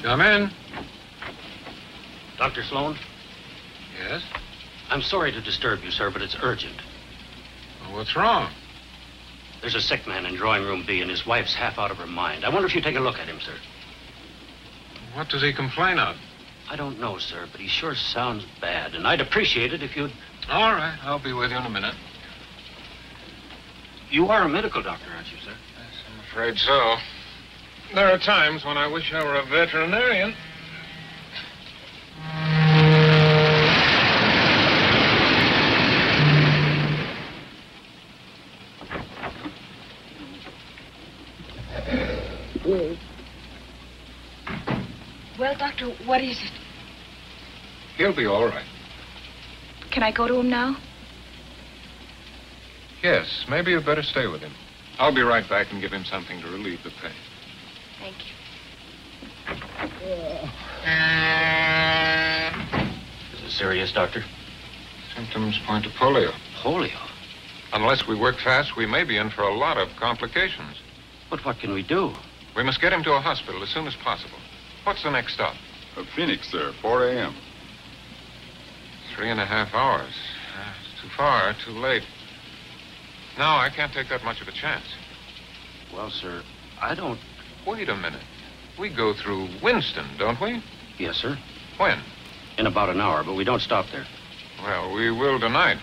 Come in. Dr. Sloan? Yes? I'm sorry to disturb you, sir, but it's urgent. Well, what's wrong? There's a sick man in drawing room B, and his wife's half out of her mind. I wonder if you take a look at him, sir. What does he complain of? I don't know, sir, but he sure sounds bad, and I'd appreciate it if you'd... All right, I'll be with you in a minute. You are a medical doctor, aren't you, sir? Yes, I'm afraid so. There are times when I wish I were a veterinarian. Well, Doctor, what is it? He'll be all right. Can I go to him now? Yes, maybe you'd better stay with him. I'll be right back and give him something to relieve the pain. Thank you. Is it serious, Doctor? Symptoms point to polio. Polio? Unless we work fast, we may be in for a lot of complications. But what can we do? We must get him to a hospital as soon as possible. What's the next stop? Phoenix, sir, 4 a.m. 3.5 hours. It's too far, too late. No, I can't take that much of a chance. Well, sir, I don't... Wait a minute. We go through Winston, don't we? Yes, sir. When? In about an hour, but we don't stop there. Well, we will tonight.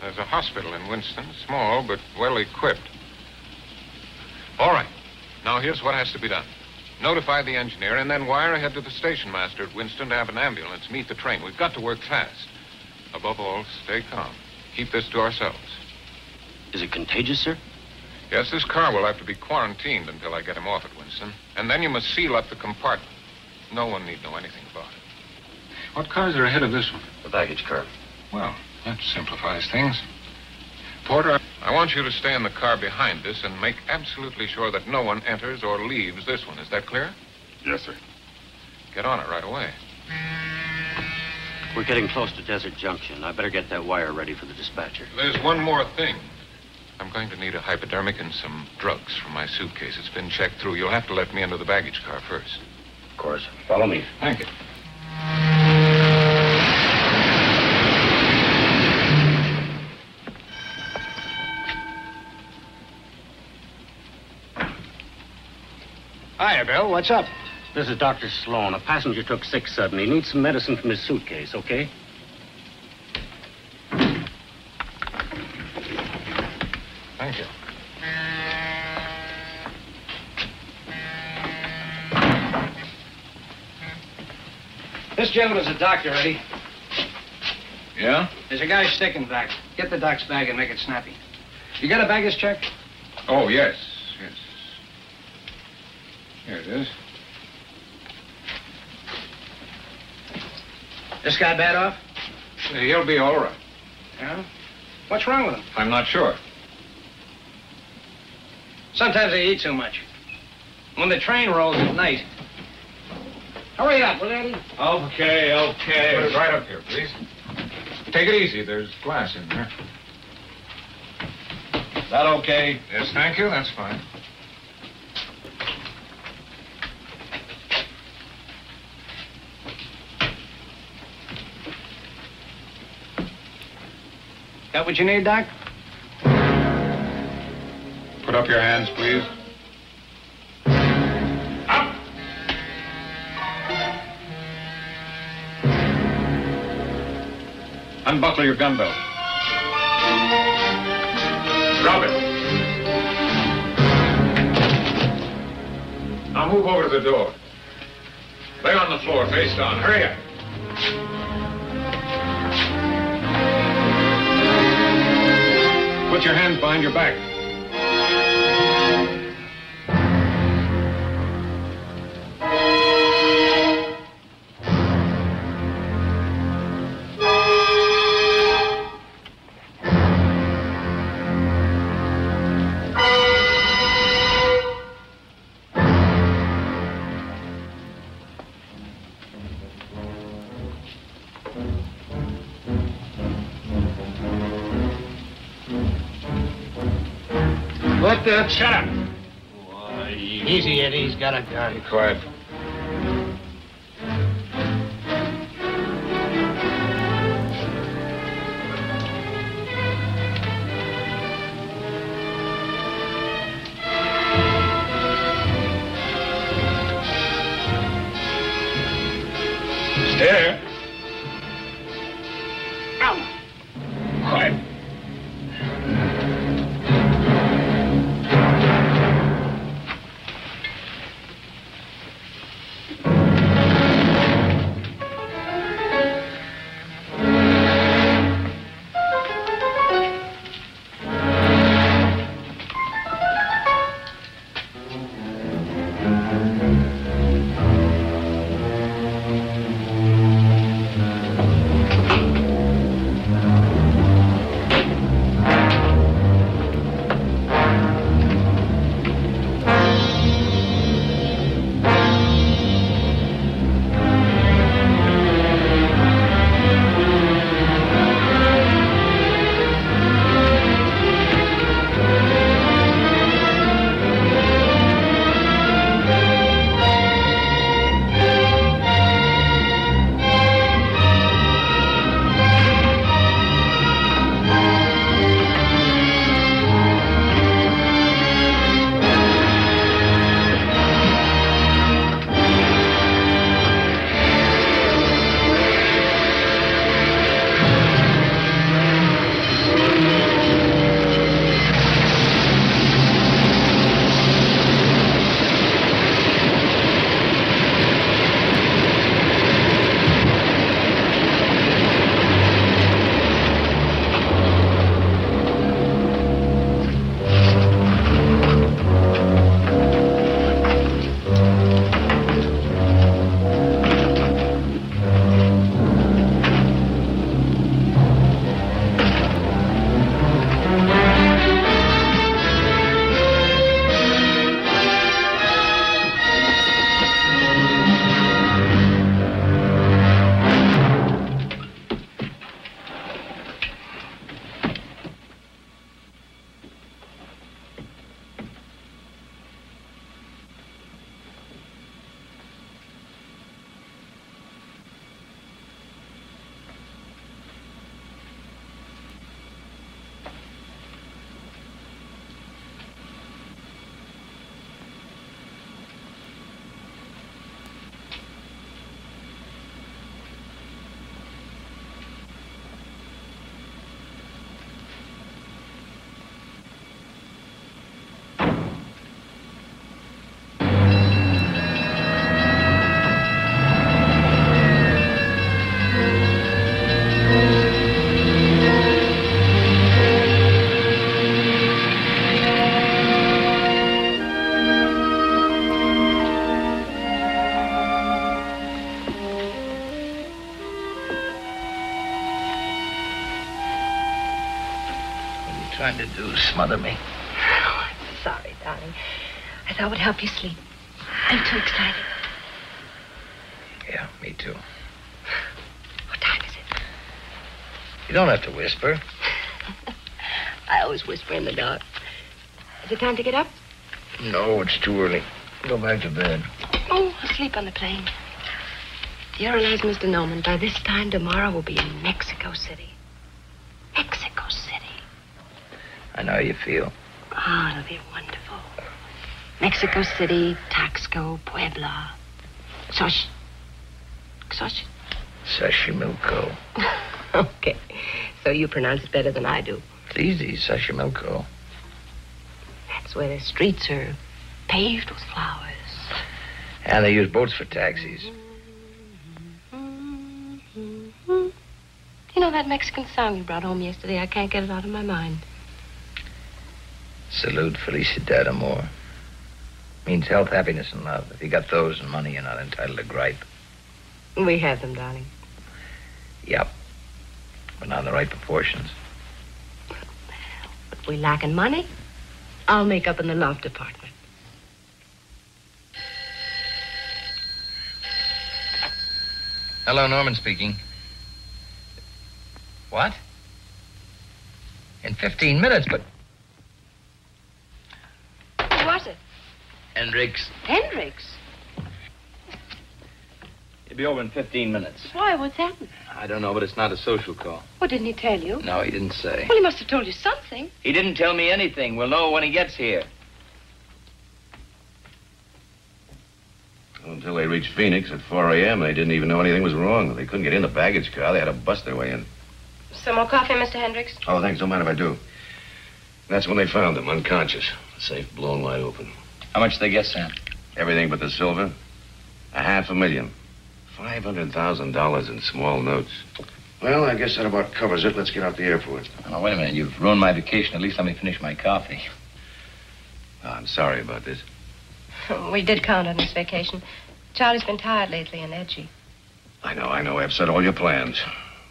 There's a hospital in Winston, small but well equipped. All right. Now, here's what has to be done. Notify the engineer and then wire ahead to the station master at Winston to have an ambulance meet the train. We've got to work fast. Above all, stay calm. Keep this to ourselves. Is it contagious, sir? Yes, this car will have to be quarantined until I get him off at Winston. And then you must seal up the compartment. No one need know anything about it. What cars are ahead of this one? The baggage car. Well, that simplifies things. Porter, I want you to stay in the car behind this and make absolutely sure that no one enters or leaves this one. Is that clear? Yes, sir. Get on it right away. We're getting close to Desert Junction. I better get that wire ready for the dispatcher. There's one more thing. I'm going to need a hypodermic and some drugs from my suitcase. It's been checked through. You'll have to let me into the baggage car first. Of course. Follow me. Thank you. Hiya, Bill. What's up? This is Dr. Sloan. A passenger took sick sudden. He needs some medicine from his suitcase, okay? Thank you. This gentleman's a doctor, Eddie. Yeah? There's a guy sticking back. Get the doc's bag and make it snappy. You got a baggage check? Oh, yes. Yes. Here it is. This guy bad off? He'll be all right. Yeah? What's wrong with him? I'm not sure. Sometimes they eat too much. When the train rolls at night. Hurry up, will you, Eddie? Okay. Put it right up here, please. Take it easy. There's glass in there. Is that okay? Yes, thank you. That's fine. That what you need, Doc? Put up your hands, please. Up! Unbuckle your gun belt. Drop it. Now move over to the door. Lay on the floor, face down. Hurry up. Put your hands behind your back. What the? Shut up. Why, easy, Eddie. He's got a gun. Be quiet. Stare. Ow. Quiet. Trying to do smother me. Oh, I'm sorry, darling. I thought it would help you sleep. I'm too excited. Yeah, me too. What time is it? You don't have to whisper. I always whisper in the dark. Is it time to get up? No, it's too early. Go back to bed. Oh, I'll sleep on the plane. Do you realize, Mr. Norman, by this time tomorrow we'll be in Mexico City. Mexico City. I know how you feel. Oh, it'll be wonderful. Mexico City, Taxco, Puebla. Xochimilco. Okay. So you pronounce it better than I do. It's easy, Xochimilco. That's where the streets are paved with flowers. And they use boats for taxis. You know that Mexican song you brought home yesterday? I can't get it out of my mind. Salud, felicidad, amor. Means health, happiness, and love. If you got those and money, you're not entitled to gripe. We have them, darling. Yep. But not in the right proportions. If we lack in money, I'll make up in the love department. Hello, Norman speaking. What? In 15 minutes, but... Who was it? Hendricks. Hendricks? He'll be over in 15 minutes. Why? What's happened? I don't know, but it's not a social call. Well, didn't he tell you? No, he didn't say. Well, he must have told you something. He didn't tell me anything. We'll know when he gets here. Until they reached Phoenix at 4 a.m., they didn't even know anything was wrong. They couldn't get in the baggage car. They had to bust their way in. Some more coffee, Mr. Hendricks? Oh, thanks. Don't mind if I do. That's when they found him, unconscious. The safe blown wide open. How much did they get, Sam? Everything but the silver. $500,000. $500,000 in small notes. Well, I guess that about covers it. Let's get out the airport. Oh, wait a minute. You've ruined my vacation. At least let me finish my coffee. Oh, I'm sorry about this. We did count on this vacation. Charlie's been tired lately and edgy. I know. I upset all your plans.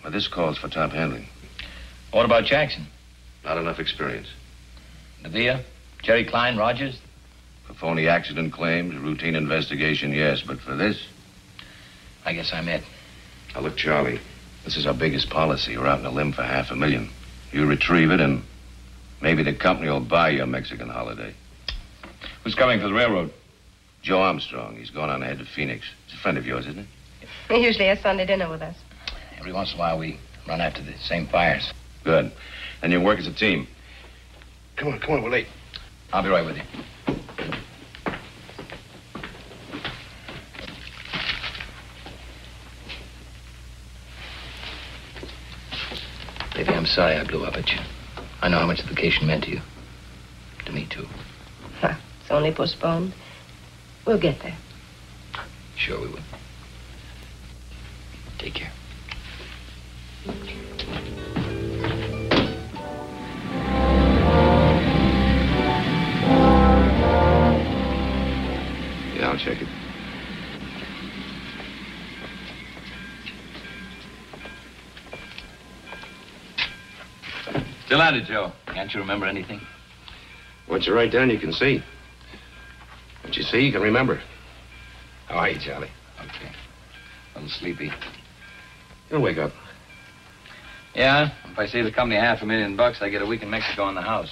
But this calls for top handling. What about Jackson? Not enough experience. Nadia? Jerry Klein? Rogers? For phony accident claims, routine investigation, yes. But for this? I guess I'm it. Now, look, Charlie, this is our biggest policy. We're out on a limb for $500,000. You retrieve it, and maybe the company will buy your Mexican holiday. Who's coming for the railroad? Joe Armstrong. He's going on ahead to Phoenix. He's a friend of yours, isn't he? He usually has Sunday dinner with us. Every once in a while, we run after the same fires. Good. And you work as a team. Come on, we're late. I'll be right with you. Baby, I'm sorry I blew up at you. I know how much the vacation meant to you. To me, too. It's only postponed. We'll get there. Sure we will. Take care. Yeah, I'll check it. Still at it, Joe. Can't you remember anything? What you write down, you can see. What you see, you can remember. How are you, Charlie? Okay. A little sleepy. You'll wake up. Yeah, if I save the company $500,000, I get a week in Mexico on the house.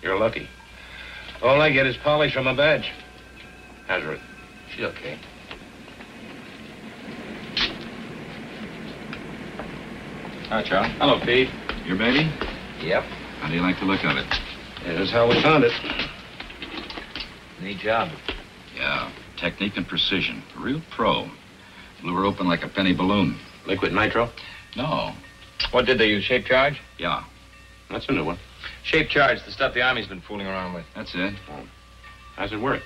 You're lucky. All I get is polish from a badge. How's Ruth? She's okay. Hi, Charlie. Hello, Pete. Your baby? Yep. How do you like the look of it? Yeah, that's how we found it. Neat job. Yeah, technique and precision. A real pro. Blew her open like a penny balloon. Liquid nitro? No. What did they use, shape charge? Yeah, That's a new one. Shape charge, the stuff the Army's been fooling around with. that's it. How's it work?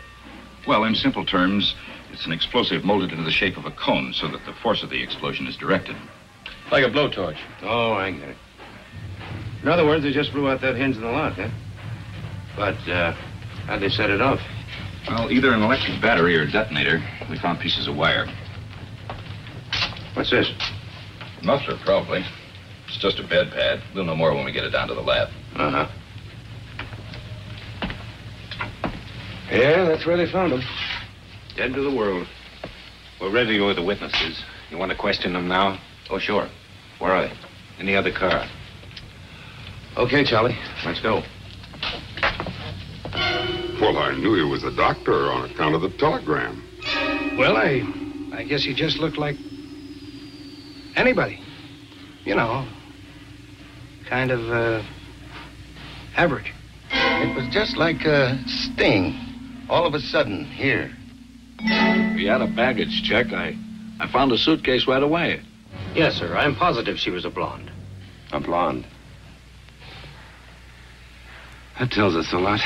Well, in simple terms, it's an explosive molded into the shape of a cone so that the force of the explosion is directed. Like a blowtorch. Oh, I get it. In other words, they just blew out that hinge in the lock, huh? But, how'd they set it off? Well, either an electric battery or a detonator. We found pieces of wire. What's this? Muffler, probably. It's just a bed pad. We'll know more when we get it down to the lab. Uh-huh. Yeah, that's where they found him. Dead to the world. We're ready to go with the witnesses. You want to question them now? Oh, sure. Where are they? In the other car. Okay, Charlie. Let's go. Well, I knew he was a doctor on account of the telegram. Well, I guess he just looked like anybody. You know, kind of Average. It was just like a sting. All of a sudden, here. We had a baggage check. I found a suitcase right away. Yes, sir. I'm positive she was a blonde. A blonde. That tells us a lot.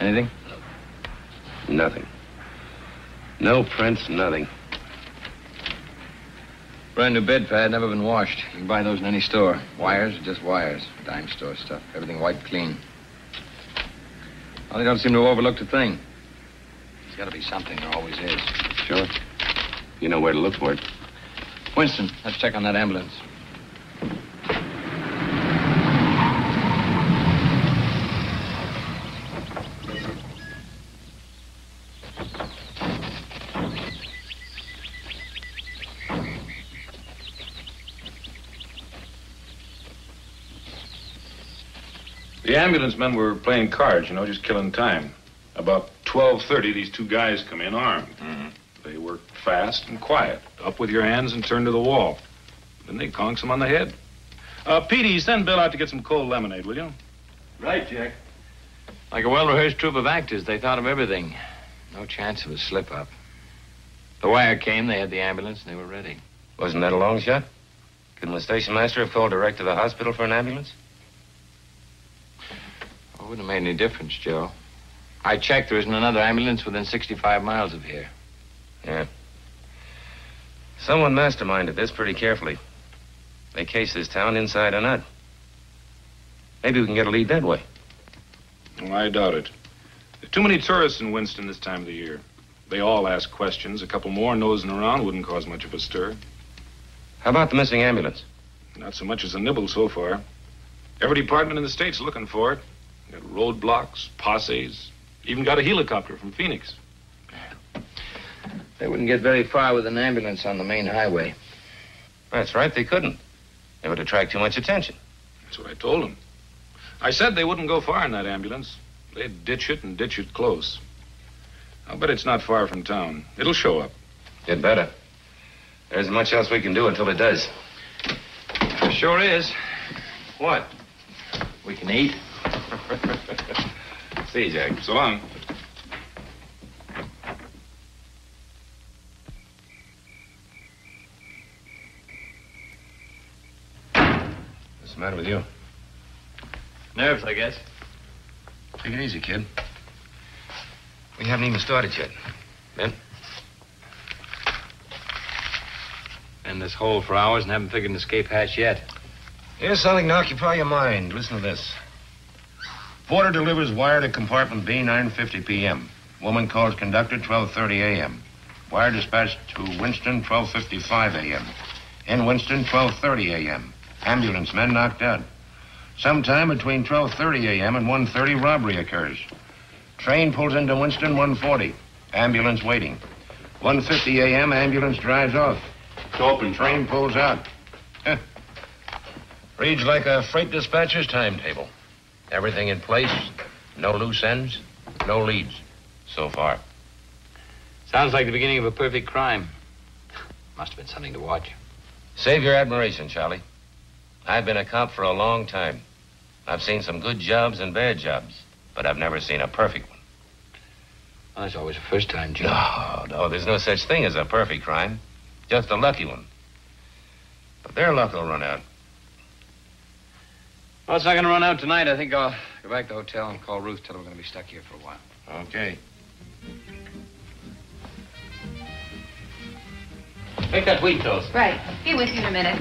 Anything? Nothing. No prints, nothing. Brand new bed pad, never been washed. You can buy those in any store. Wires are just wires. Dime store stuff. Everything wiped clean. Well, they don't seem to have overlooked a thing. There's got to be something. There always is. Sure. You know where to look for it. Winston, let's check on that ambulance. The ambulance men were playing cards, just killing time. About 12:30, these two guys come in armed. Mm-hmm. They worked fast and quiet. Up with your hands and turn to the wall. Then they conks him on the head. Petey, send Bill out to get some cold lemonade, will you? Right, Jack. Like a well-rehearsed troupe of actors, they thought of everything. No chance of a slip-up. The wire came, they had the ambulance, and they were ready. Wasn't that a long shot? Couldn't the station master have called direct to the hospital for an ambulance? Well, it wouldn't have made any difference, Joe. I checked. There isn't another ambulance within 65 miles of here. Yeah. Someone masterminded this pretty carefully. They cased this town inside and out. Maybe we can get a lead that way. Well, I doubt it. There are too many tourists in Winston this time of the year. They all ask questions. A couple more nosing around wouldn't cause much of a stir. How about the missing ambulance? Not so much as a nibble so far. Every department in the state's looking for it. Got roadblocks, posses, even got a helicopter from Phoenix. They wouldn't get very far with an ambulance on the main highway. That's right, they couldn't. It would attract too much attention. That's what I told them. I said they wouldn't go far in that ambulance. They'd ditch it and ditch it close. I'll bet it's not far from town. It'll show up. It better. There isn't much else we can do until it does. Sure is. What? We can eat. See you, Jack. So long. What's the matter with you? Nerves, I guess. Take it easy, kid. We haven't even started yet. Ben? In this hole for hours and haven't figured an escape hatch yet. Here's something to occupy your mind. Listen to this. Porter delivers wire to compartment B, 9:50 p.m. Woman calls conductor, 12:30 a.m. Wire dispatched to Winston, 12:55 a.m. In Winston, 12:30 a.m. Ambulance men knocked out. Sometime between 12:30 a.m. and 1:30, robbery occurs. Train pulls into Winston, 1:40. Ambulance waiting. 1:50 a.m., ambulance drives off. Open, Train pulls out. Reads like a freight dispatcher's timetable. Everything in place, no loose ends, no leads. So far. Sounds like the beginning of a perfect crime. Must have been something to watch. Save your admiration, Charlie. I've been a cop for a long time. I've seen some good jobs and bad jobs, but I've never seen a perfect one. Well, there's always a first time, Joe. No, there's no such thing as a perfect crime. Just a lucky one. But their luck will run out. Well, it's not going to run out tonight. I think I'll go back to the hotel and call Ruth, tell her we're going to be stuck here for a while. Okay. Take that wheat toast. Right. Be with you in a minute.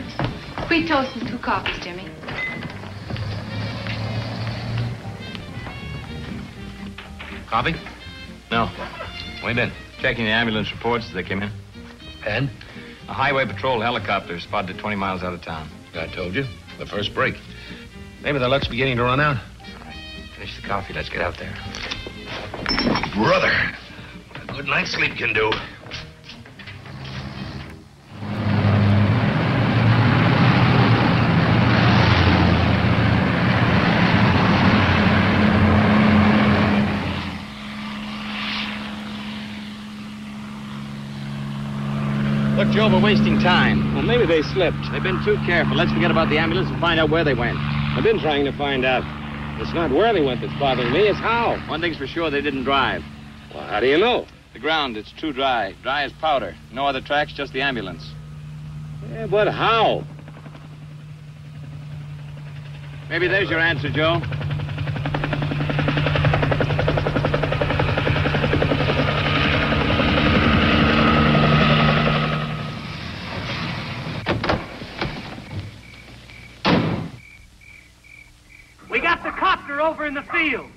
Wheat toast and 2 coffees, Jimmy. Coffee? No. Where you been? Checking the ambulance reports as they came in. And? A highway patrol helicopter spotted 20 miles out of town. I told you. The first break. Maybe the luck's beginning to run out. All right. Finish the coffee. Let's get out there. Brother, what a good night's sleep can do. Joe, we're wasting time. Well, maybe they slipped. They've been too careful. Let's forget about the ambulance and find out where they went. I've been trying to find out. It's not where they went that's bothering me, it's how. One thing's for sure, they didn't drive. Well, how do you know? The ground, it's too dry. Dry as powder. No other tracks, just the ambulance. Yeah, but how? Maybe there's your answer, Joe. We got the copter over in the field.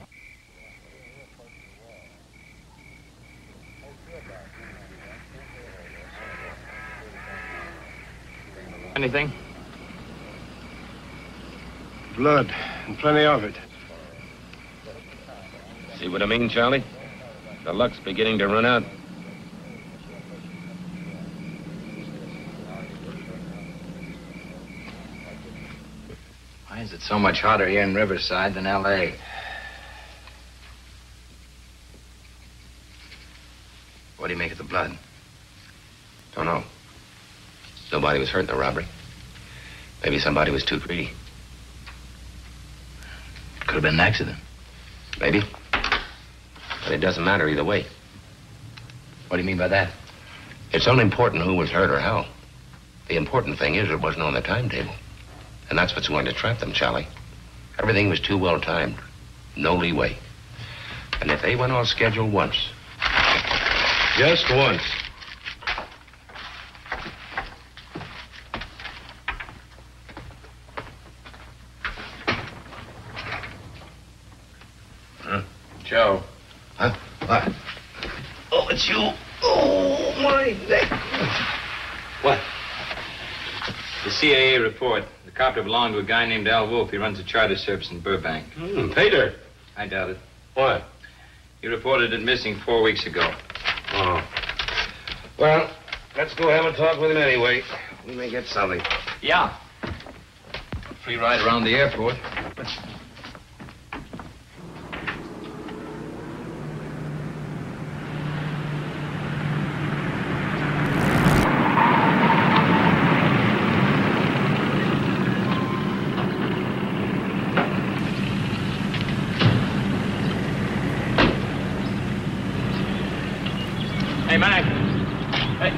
Anything? Blood, and plenty of it. See what I mean, Charlie? The luck's beginning to run out. Why is it so much hotter here in Riverside than L.A.? What do you make of the blood? Don't know. Nobody was hurt in the robbery. Maybe somebody was too greedy. Could have been an accident. Maybe. But it doesn't matter either way. What do you mean by that? It's unimportant who was hurt or how. The important thing is it wasn't on the timetable. And that's what's going to trap them, Charlie. Everything was too well timed. No leeway. And if they went off schedule once... Just once. Joe. Huh? What? Oh, it's you. Oh, my neck. What? The CAA report. The copter belonged to a guy named Al Wolf. He runs a charter service in Burbank. Pay dirt. I doubt it. What? He reported it missing 4 weeks ago. Oh. Well, let's go have a talk with him anyway. We may get something. Yeah. Free ride around the airport. Hey, Mac. Hey.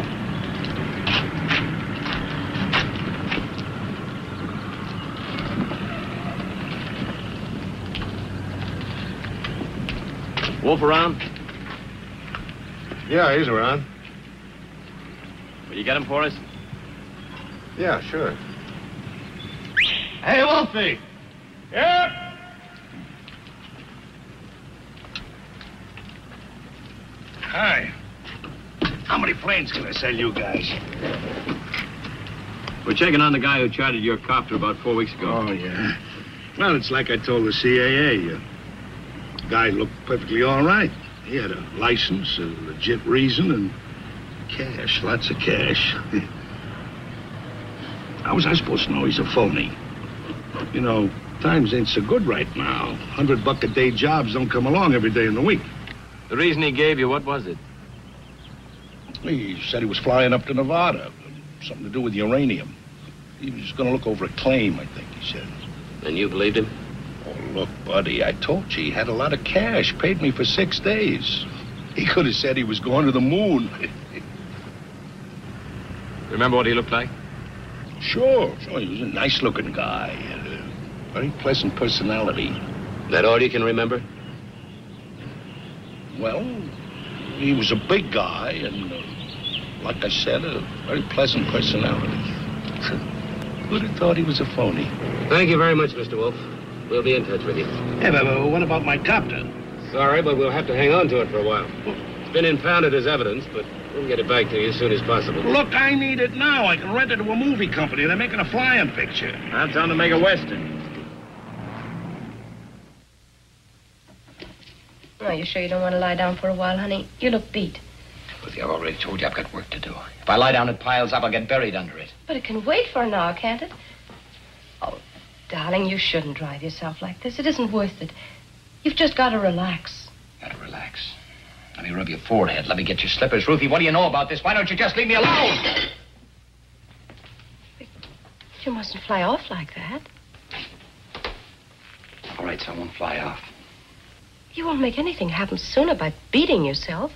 Wolf around? Yeah, he's around. Will you get him for us? Yeah, sure. Hey, Wolfie. Yep. Hi. How many planes can I sell you guys? We're checking on the guy who chartered your copter about 4 weeks ago. Oh, yeah. Well, it's like I told the CAA. The guy looked perfectly all right. He had a license, a legit reason, and cash, lots of cash. How was I supposed to know he's a phony? You know, times ain't so good right now. $100 a day jobs don't come along every day in the week. The reason he gave you, what was it? He said he was flying up to Nevada. Something to do with uranium. He was going to look over a claim, I think he said. And you believed him? Oh, look, buddy, I told you he had a lot of cash. Paid me for 6 days. He could have said he was going to the moon. Remember what he looked like? Sure. He was a nice-looking guy. Had a very pleasant personality. That all you can remember? Well, he was a big guy and, like I said, a very pleasant personality. Who'd have thought he was a phony? Thank you very much, Mr. Wolf. We'll be in touch with you. Hey, but what about my copter? Sorry, but we'll have to hang on to it for a while. It's been impounded as evidence, but we'll get it back to you as soon as possible. Look, I need it now. I can rent it to a movie company. They're making a flying picture. I'll tell him to make a Western. Oh, you sure you don't want to lie down for a while, honey? You look beat. Ruthie, I've already told you I've got work to do. If I lie down, it piles up. I'll get buried under it. But it can wait for an hour, can't it? Oh, darling, you shouldn't drive yourself like this. It isn't worth it. You've just got to relax. Gotta relax. Let me rub your forehead. Let me get your slippers. Ruthie, what do you know about this? Why don't you just leave me alone? You mustn't fly off like that. All right, so I won't fly off. You won't make anything happen sooner by beating yourself.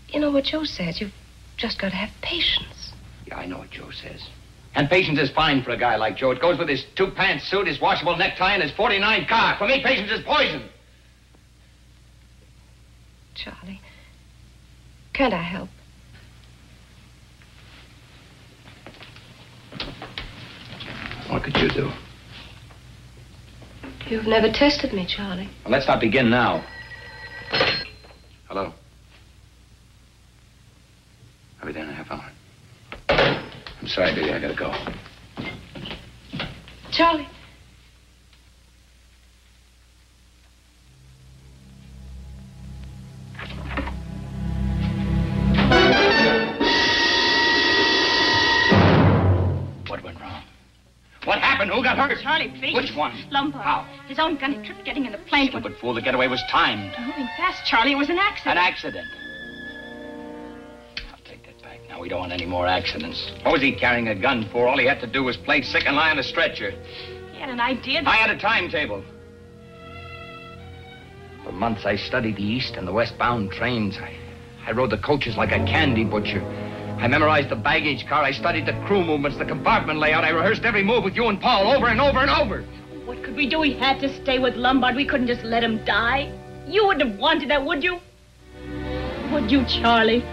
You know what Joe says. You've just got to have patience. Yeah, I know what Joe says. And patience is fine for a guy like Joe. It goes with his 2-pants suit, his washable necktie, and his 49 car. For me, patience is poison. Charlie, can't I help? What could you do? You've never tested me, Charlie. Well, let's not begin now. Hello. I'll be there in a half hour. I'm sorry, baby. I gotta go. Charlie. What went wrong? What happened? Who got hurt? Charlie, please. Which one? Lombard. How? His own gun tripped getting in the plane. Stupid fool. The getaway was timed. Moving fast, Charlie. It was an accident. An accident. I'll take that back. Now, we don't want any more accidents. What was he carrying a gun for? All he had to do was play sick and lie on a stretcher. He had an idea. I had a timetable. For months, I studied the east and the westbound trains. I rode the coaches like a candy butcher. I memorized the baggage car. I studied the crew movements, the compartment layout. I rehearsed every move with you and Paul over and over and over. What could we do? We had to stay with Lombard. We couldn't just let him die. You wouldn't have wanted that, would you? Would you, Charlie?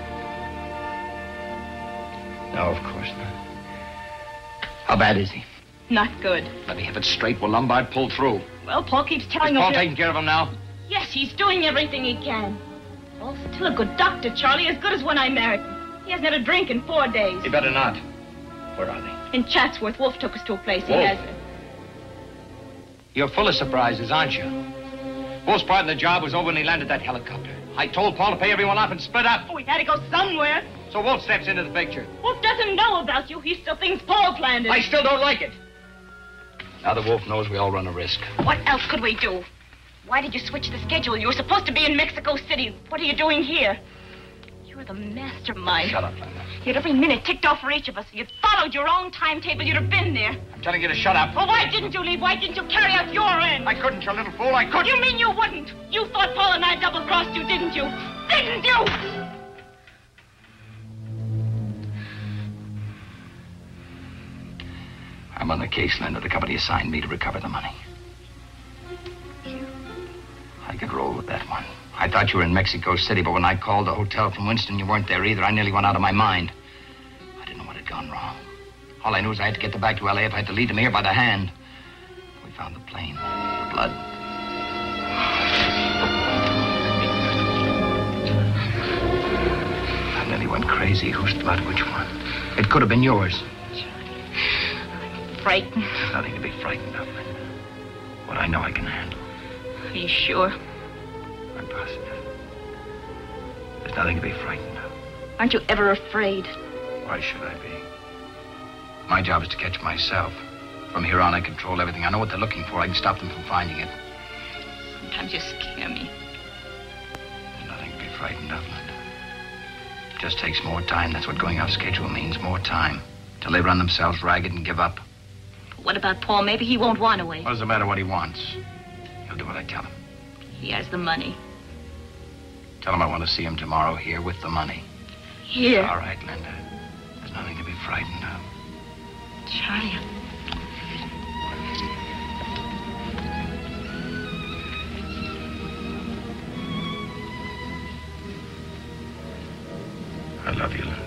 No, of course not. How bad is he? Not good. Let me have it straight. Will Lombard pull through? Well, Paul keeps telling Is us... Paul taking care of him now? Yes, he's doing everything he can. Paul's still a good doctor, Charlie, as good as when I married him. He hasn't had a drink in 4 days. He better not. Where are they? In Chatsworth, Wolf took us to a place he Wolf? has. You're full of surprises, aren't you? Wolf's part of the job was over when he landed that helicopter. I told Paul to pay everyone off and split up. Oh, we had to go somewhere. So Wolf steps into the picture. Wolf doesn't know about you. He still thinks Paul planned it. I still don't like it. Now that Wolf knows, we all run a risk. What else could we do? Why did you switch the schedule? You were supposed to be in Mexico City. What are you doing here? You're the mastermind. Shut up, Linda. You'd every minute ticked off for each of us. You'd followed your own timetable. You'd have been there. I'm telling you to shut up. Well, why didn't you leave? Why didn't you carry out your end? I couldn't, you little fool. I couldn't. You mean you wouldn't? You thought Paul and I double-crossed you, didn't you? Didn't you? I'm on the case, Linda. The company assigned me to recover the money. I could roll with that one. I thought you were in Mexico City, but when I called the hotel from Winston, you weren't there either. I nearly went out of my mind. I didn't know what had gone wrong. All I knew is I had to get back to L.A. if I had to lead them here by the hand. We found the plane. The blood. I nearly went crazy. Whose blood? Which one? It could have been yours. Frightened. There's nothing to be frightened of, Linda. What I know I can handle. Are you sure? I'm positive. There's nothing to be frightened of. Aren't you ever afraid? Why should I be? My job is to catch myself. From here on, I control everything. I know what they're looking for. I can stop them from finding it. Sometimes you scare me. There's nothing to be frightened of, Linda. It just takes more time. That's what going off schedule means. More time. Till they run themselves ragged and give up. What about Paul? Maybe he won't want to wait. What does it matter what he wants? He'll do what I tell him. He has the money. Tell him I want to see him tomorrow here with the money. Here? All right, Linda. There's nothing to be frightened of. Charlie. I love you, Linda.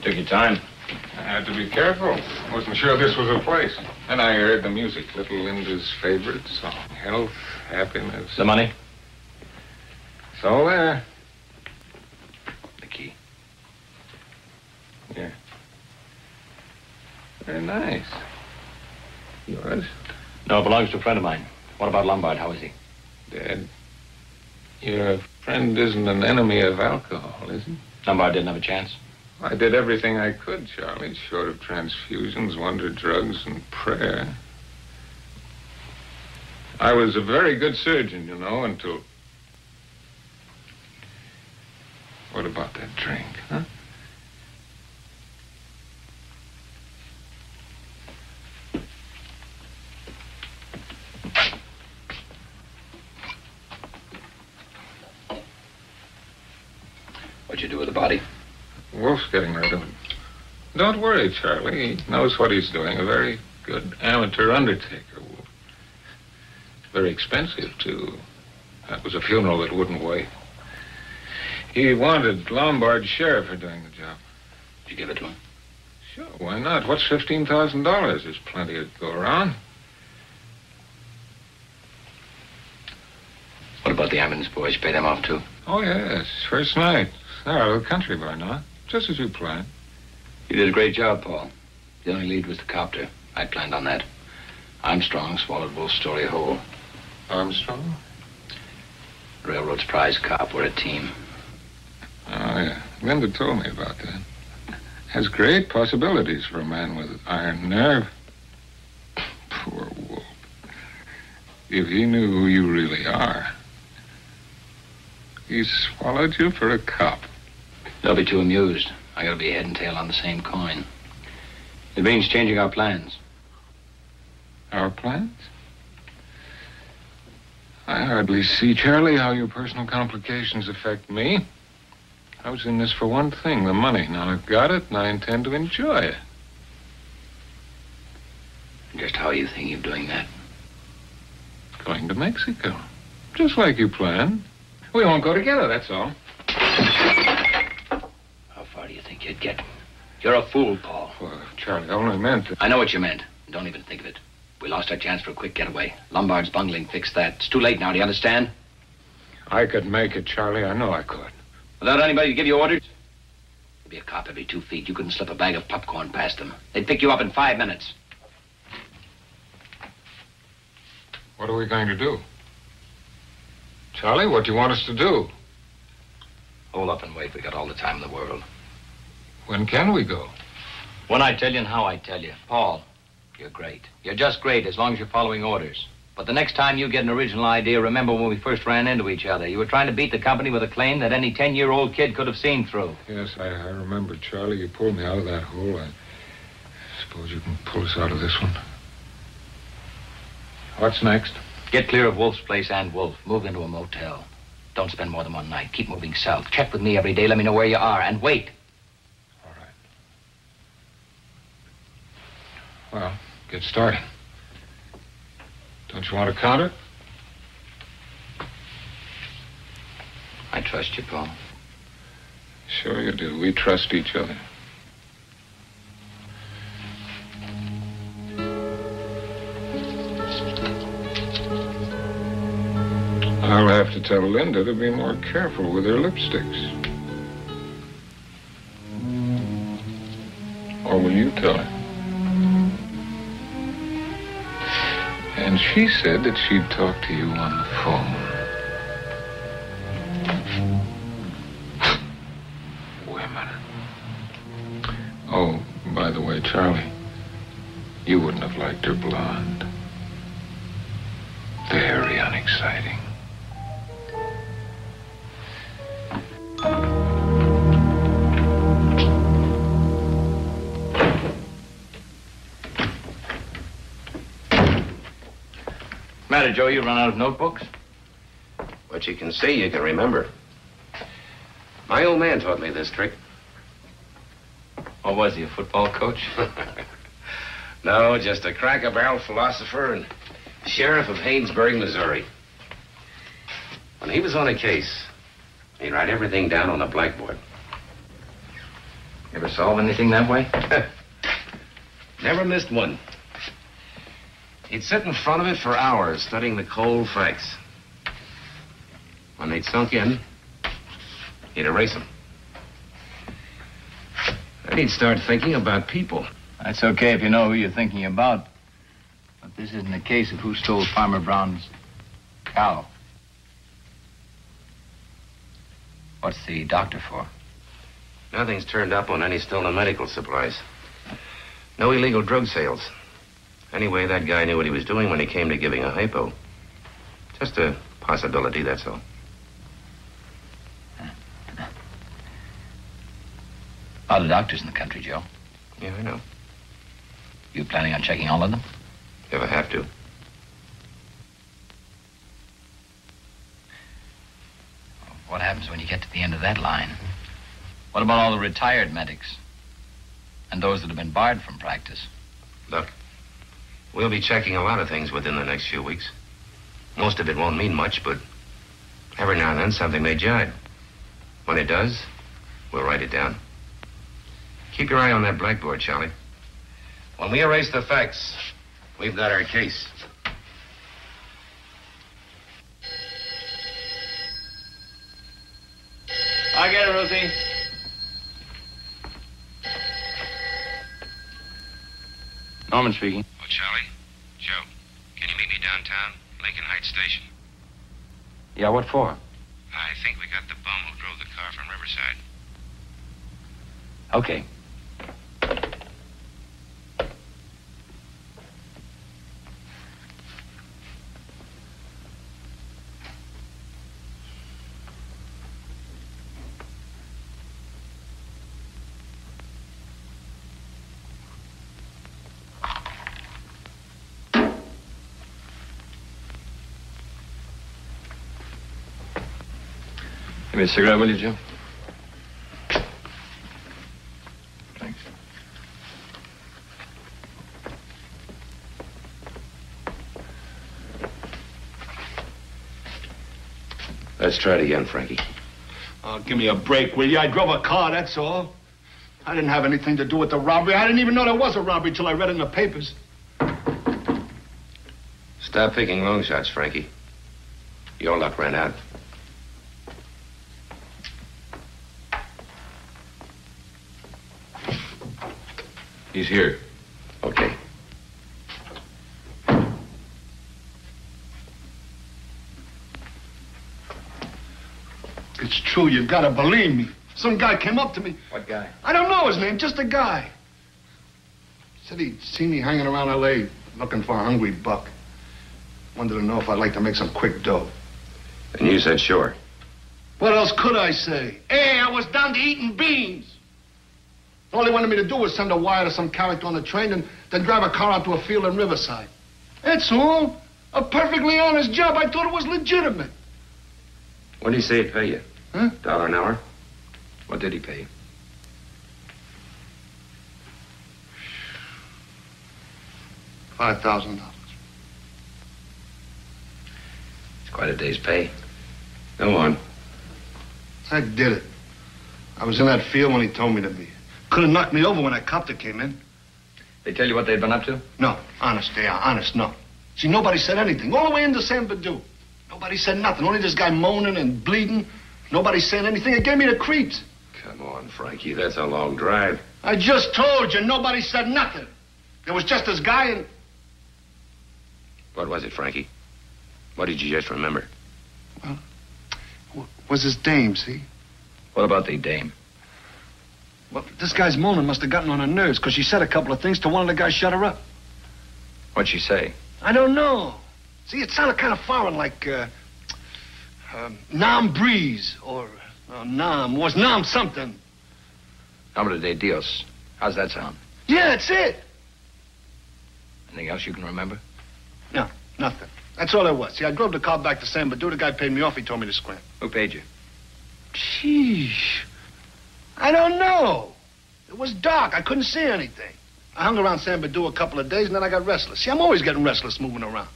Took your time. I had to be careful. Wasn't sure this was a place. And I heard the music. Little Linda's favorite song. Health, happiness. The money? It's all there. The key. Yeah. Very nice. Yours? No, it belongs to a friend of mine. What about Lombard? How is he? Dead. Your friend isn't an enemy of alcohol, is he? Lombard didn't have a chance. I did everything I could, Charlie, short of transfusions, wonder drugs, and prayer. I was a very good surgeon, you know, until... What about that drink, huh? What'd you do with the body? Wolf's getting rid of it. Don't worry, Charlie. He knows what he's doing. A very good amateur undertaker, Wolf. Very expensive, too. That was a funeral that wouldn't wait. He wanted Lombard's share for doing the job. Did you give it to him? Sure, why not? What's $15,000? There's plenty to go around. What about the ambulance boys? Pay them off, too? Oh, yes. First night. They're out of the country by now. Just as you planned. You did a great job, Paul. The only lead was the copter. I planned on that. Armstrong swallowed Wolf's story whole. Armstrong? Railroad's prize cop. We're a team. Oh, yeah. Linda told me about that. Has great possibilities for a man with iron nerve. Poor Wolf. If he knew who you really are. He swallowed you for a cop. They'll be too amused. I gotta be head and tail on the same coin. It means changing our plans. Our plans? I hardly see, Charlie, how your personal complications affect me. I was in this for one thing, the money. Now I've got it, and I intend to enjoy it. Just how are you thinking of doing that? Going to Mexico. Just like you planned. We won't go together, that's all. How far do you think you'd get? You're a fool, Paul. Well, Charlie, I only meant to... I know what you meant. Don't even think of it. We lost our chance for a quick getaway. Lombard's bungling fixed that. It's too late now, do you understand? I could make it, Charlie. I know I could. Without anybody to give you orders? You'd be a cop every 2 feet. You couldn't slip a bag of popcorn past them. They'd pick you up in 5 minutes. What are we going to do? Charlie, what do you want us to do? Hold up and wait. We got all the time in the world. When can we go? When I tell you and how I tell you. Paul, you're great. You're just great as long as you're following orders. But the next time you get an original idea, remember when we first ran into each other. You were trying to beat the company with a claim that any 10-year-old kid could have seen through. Yes, I remember, Charlie. You pulled me out of that hole. I suppose you can pull us out of this one. What's next? Get clear of Wolf's place and Wolf. Move into a motel. Don't spend more than one night. Keep moving south. Check with me every day. Let me know where you are. And wait. All right. Well, get started. Don't you want to count it? I trust you, Paul. Sure you do. We trust each other. I'll have to tell Linda to be more careful with her lipsticks. Or will you tell her? And she said that she'd talk to you on the phone. Women. Oh, by the way, Charlie, you wouldn't have liked her blonde. Very unexciting. Matter, Joe, you run out of notebooks? What you can see, you can remember. My old man taught me this trick. What was he, a football coach? No, just a crack-a-barrel philosopher and sheriff of Haynesburg, Missouri. When he was on a case, he'd write everything down on a blackboard. You ever solve anything that way? Never missed one. He'd sit in front of it for hours, studying the cold facts. When they'd sunk in, he'd erase them. Then he'd start thinking about people. That's okay if you know who you're thinking about. This isn't a case of who stole Farmer Brown's cow. What's the doctor for? Nothing's turned up on any stolen medical supplies. No illegal drug sales. Anyway, that guy knew what he was doing when he came to giving a hypo. Just a possibility, that's all. A lot of doctors in the country, Joe. Yeah, I know. You planning on checking all of them? If I have to. What happens when you get to the end of that line? What about all the retired medics? And those that have been barred from practice? Look, we'll be checking a lot of things within the next few weeks. Most of it won't mean much, but every now and then something may jibe. When it does, we'll write it down. Keep your eye on that blackboard, Charlie. When we erase the facts, we've got our case. I'll get it, Rosie. Norman speaking. Oh, Charlie? Joe, can you meet me downtown? Lincoln Heights Station. Yeah, what for? I think we got the bum who drove the car from Riverside. Okay. Give me a cigarette, will you, Joe? Thanks. Let's try it again, Frankie. Oh, give me a break, will you? I drove a car, that's all. I didn't have anything to do with the robbery. I didn't even know there was a robbery till I read it in the papers. Stop picking long shots, Frankie. Your luck ran out. He's here. Okay. It's true, you've got to believe me. Some guy came up to me. What guy? I don't know his name, just a guy. Said he'd seen me hanging around L.A. looking for a hungry buck. Wanted to know if I'd like to make some quick dough. And you said sure. What else could I say? Hey, I was down to eating beans. All he wanted me to do was send a wire to some character on the train and then drive a car out to a field in Riverside. That's all. A perfectly honest job. I thought it was legitimate. What did he say he'd pay you? Huh? $1 an hour? What did he pay you? $5,000. It's quite a day's pay. Go on. I did it. I was in that field when he told me to be. Could have knocked me over when that copter came in. They tell you what they'd been up to? No, honest, they are. Honest, no. See, nobody said anything. All the way into San Badu. Nobody said nothing. Only this guy moaning and bleeding. Nobody saying anything. It gave me the creeps. Come on, Frankie. That's a long drive. I just told you, nobody said nothing. There was just this guy and... What was it, Frankie? What did you just remember? Well, was his dame, see? What about the dame? Well, this guy's moaning must have gotten on her nerves because she said a couple of things to one of the guys shut her up. What'd she say? I don't know. See, it sounded kind of foreign, like, Nam Breeze, or Nam. Was Nam something. Nombre de Dios. How's that sound? Yeah, that's it. Anything else you can remember? No, nothing. That's all there was. See, I drove the car back to San Badu. The guy paid me off. He told me to scram. Who paid you? Sheesh. I don't know. It was dark. I couldn't see anything. I hung around San Badu a couple of days, and then I got restless. See, I'm always getting restless moving around.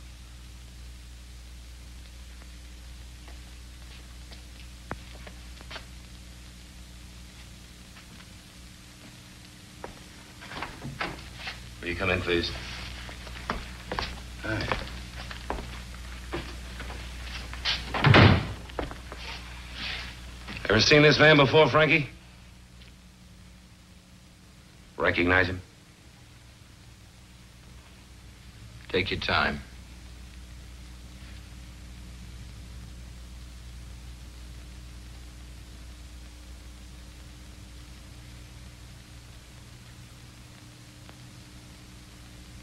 Will you come in, please? Hi. Ever seen this man before, Frankie? Recognize him? Take your time.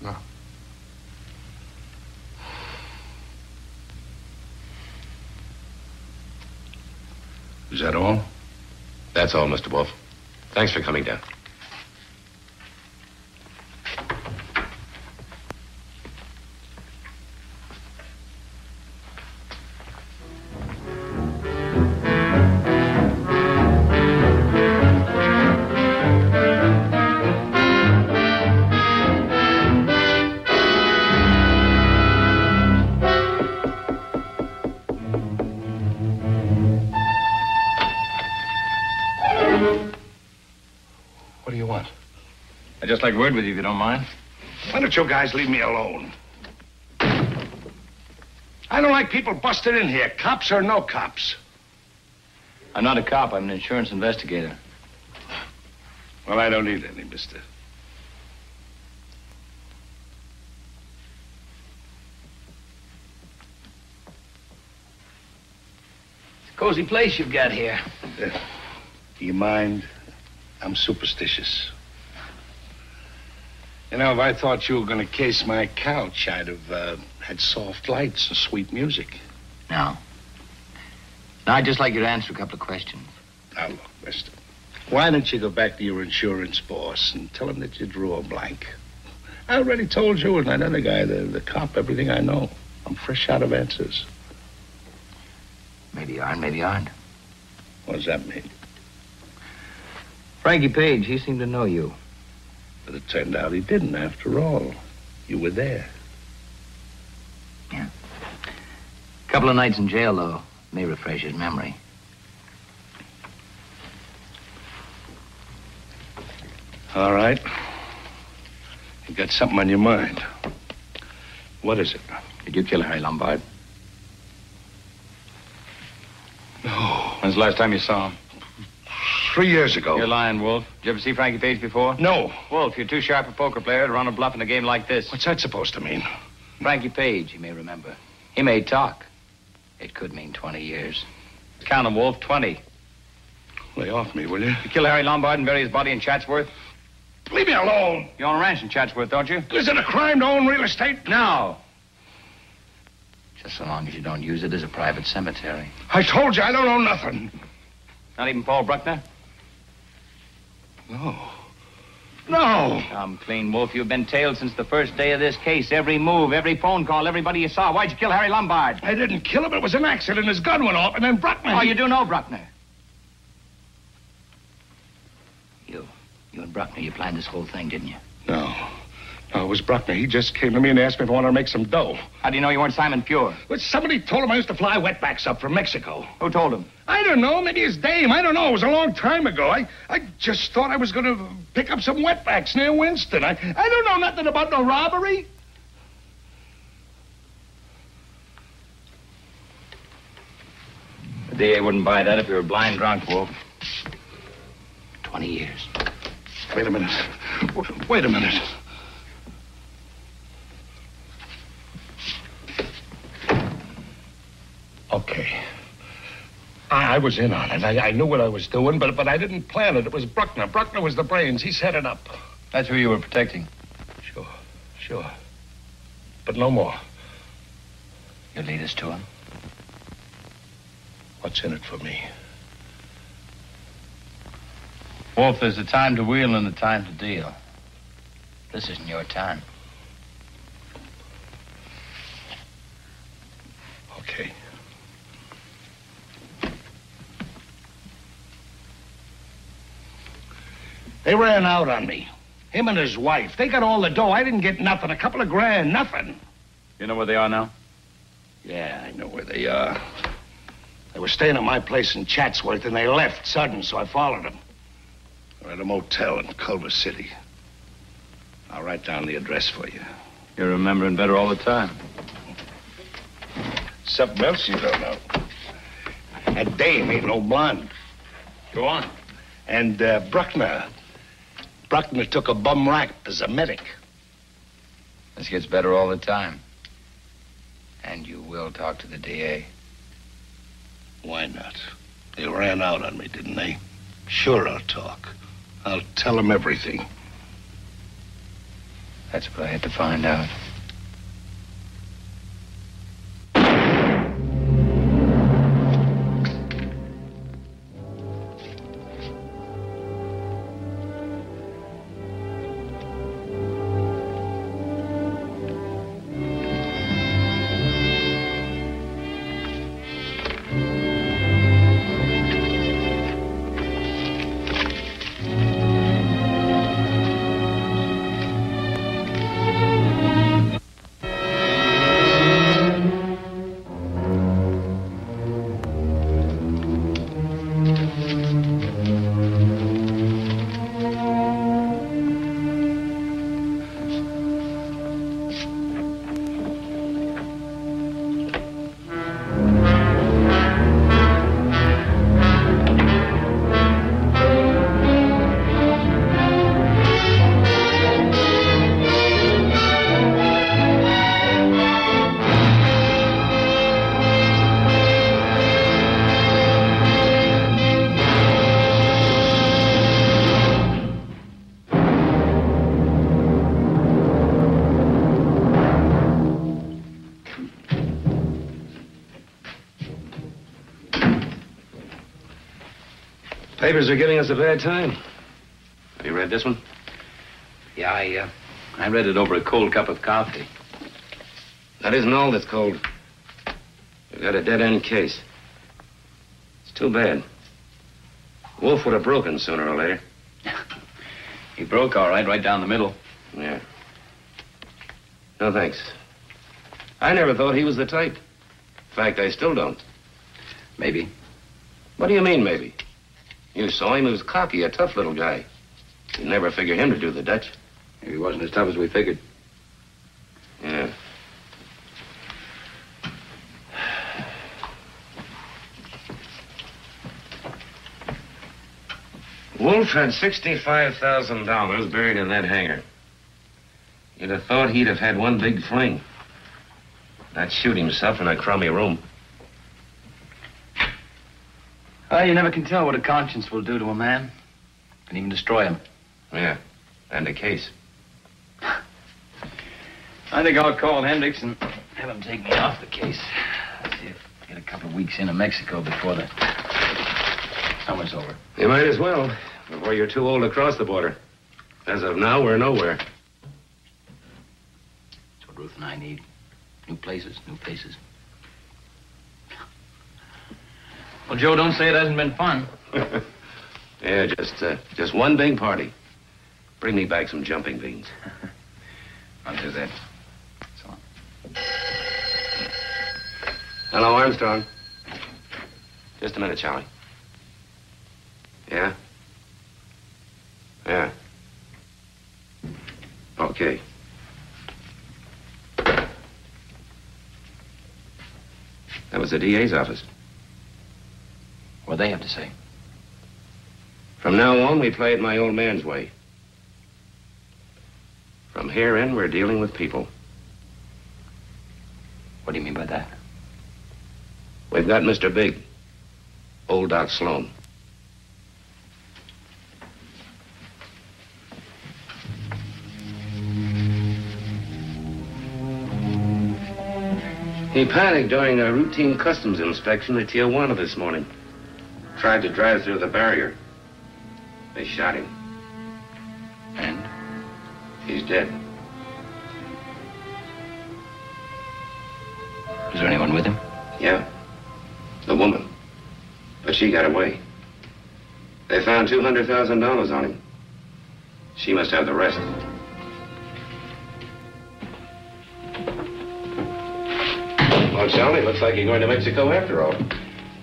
No. Is that all? That's all, Mr. Wolf. Thanks for coming down. What do you want? I'd just like a word with you, if you don't mind. Why don't you guys leave me alone? I don't like people busted in here, cops or no cops. I'm not a cop. I'm an insurance investigator. Well, I don't need any, mister. It's a cozy place you've got here. Do you mind? I'm superstitious. You know, if I thought you were going to case my couch, I'd have had soft lights and sweet music. No. Now, I'd just like you to answer a couple of questions. Now, look, mister. Why don't you go back to your insurance boss and tell him that you drew a blank? I already told you and that other guy, the cop, everything I know. I'm fresh out of answers. Maybe you are and maybe you aren't. What does that mean? Frankie Page, he seemed to know you. But it turned out he didn't, after all. You were there. Yeah. A couple of nights in jail, though, may refresh his memory. All right. You got something on your mind. What is it? Did you kill Harry Lombard? No. When's the last time you saw him? 3 years ago. You're lying, Wolf. Did you ever see Frankie Page before? No. Wolf, you're too sharp a poker player to run a bluff in a game like this. What's that supposed to mean? Frankie Page, you may remember. He may talk. It could mean 20 years. Count 'em, Wolf. 20. Lay off me, will you? You kill Harry Lombard and bury his body in Chatsworth? Leave me alone. You own a ranch in Chatsworth, don't you? Is it a crime to own real estate? No. Just so long as you don't use it as a private cemetery. I told you I don't own nothing. Not even Paul Bruckner? No. No. Come clean, Wolf. You've been tailed since the first day of this case. Every move, every phone call, everybody you saw. Why'd you kill Harry Lombard? I didn't kill him. It was an accident. His gun went off, and then Bruckner... Oh, you do know Bruckner? You and Bruckner, you planned this whole thing, didn't you? No. No, it was Bruckner. He just came to me and asked me if I wanted to make some dough. How do you know you weren't Simon Pure? Well, somebody told him I used to fly wetbacks up from Mexico. Who told him? I don't know. Maybe his dame. I don't know. It was a long time ago. I just thought I was going to pick up some wetbacks near Winston. I don't know nothing about no robbery. The DA wouldn't buy that if you were blind drunk, Wolf. 20 years. Wait a minute. Wait a minute. Okay. I was in on it. I knew what I was doing, but I didn't plan it. It was Bruckner. Bruckner was the brains. He set it up. That's who you were protecting. Sure. But no more. You lead us to him? What's in it for me? Wolf, there's a time to wheel and a time to deal. This isn't your time. Okay. They ran out on me. Him and his wife. They got all the dough. I didn't get nothing. A couple of grand, nothing. You know where they are now? Yeah, I know where they are. They were staying at my place in Chatsworth, and they left sudden, so I followed them. They're at a motel in Culver City. I'll write down the address for you. You're remembering better all the time. Something else you don't know. That dame ain't no blonde. Go on. And Bruckner took a bum rap as a medic. The This gets better all the time. And you will talk to the DA. Why not? They ran out on me, didn't they? Sure, I'll talk. I'll tell them everything. That's what I had to find out. Papers are giving us a bad time. Have you read this one? Yeah, I read it over a cold cup of coffee. That isn't all that's cold. We've got a dead-end case. It's too bad. Wolf would have broken sooner or later. He broke all right down the middle. Yeah. No, thanks. I never thought he was the type. In fact, I still don't. Maybe. What do you mean, maybe? You saw him. He was cocky, a tough little guy. You'd never figure him to do the Dutch. Maybe he wasn't as tough as we figured. Yeah. Wolf had $65,000 buried in that hangar. You'd have thought he'd have had one big fling. Not shoot himself in a crummy room. Well, you never can tell what a conscience will do to a man. Can even destroy him. Yeah, and a case. I think I'll call Hendricks and have him take me off the case. Let's see if I get a couple of weeks into Mexico before the summer's over. You might as well, before you're too old to cross the border. As of now, we're nowhere. That's what Ruth and I need. New places, new faces. Well, Joe, don't say it hasn't been fun. Yeah, just one big party. Bring me back some jumping beans. I'll do that. So long. Hello, Armstrong. Just a minute, Charlie. Yeah? Yeah. Okay. That was the DA's office. What do they have to say? From now on, we play it my old man's way. From here in, we're dealing with people. What do you mean by that? We've got Mr. Big, old Doc Sloan. He panicked during a routine customs inspection at Tijuana this morning. Tried to drive through the barrier. They shot him. And? He's dead. Is there anyone with him? Yeah. The woman. But she got away. They found $200,000 on him. She must have the rest. Well, Charlie, looks like you're going to Mexico after all.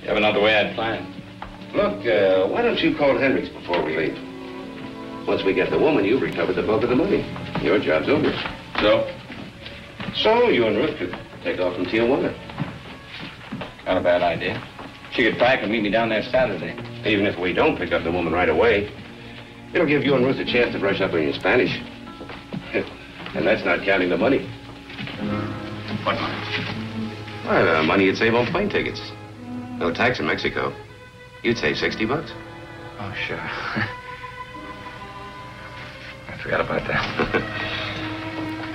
Yeah, but not the way I'd planned. Look, why don't you call Hendricks before we leave? Once we get the woman, you've recovered the bulk of the money. Your job's over. So you and Ruth could take off from Tijuana. Not a bad idea. She could pack and meet me down there Saturday. Even if we don't pick up the woman right away, it'll give you and Ruth a chance to brush up on your Spanish. And that's not counting the money. What money? Why, the money you'd save on plane tickets. No tax in Mexico. You'd save $60. Oh, sure. I forgot about that.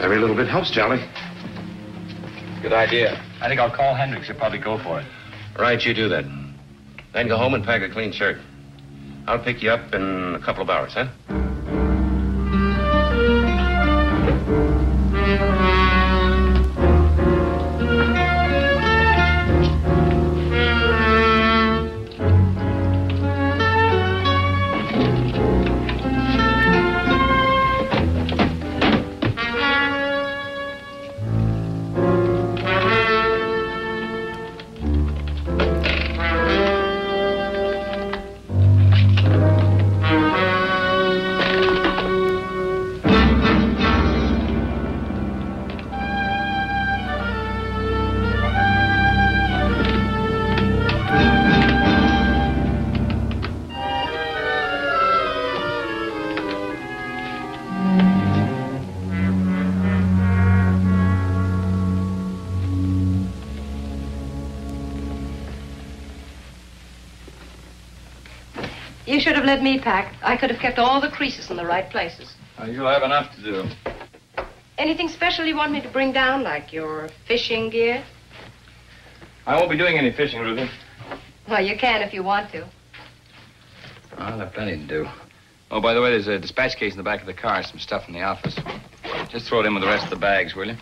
Every little bit helps, Charlie. Good idea. I think I'll call Hendricks. He'll probably go for it. Right, you do that. Then go home and pack a clean shirt. I'll pick you up in a couple of hours, huh? You should have let me pack. I could have kept all the creases in the right places. You'll have enough to do. Anything special you want me to bring down, like your fishing gear? I won't be doing any fishing, Ruthie. Well, you can if you want to. I'll have plenty to do. Oh, by the way, there's a dispatch case in the back of the car. Some stuff from the office. Just throw it in with the rest of the bags, will you?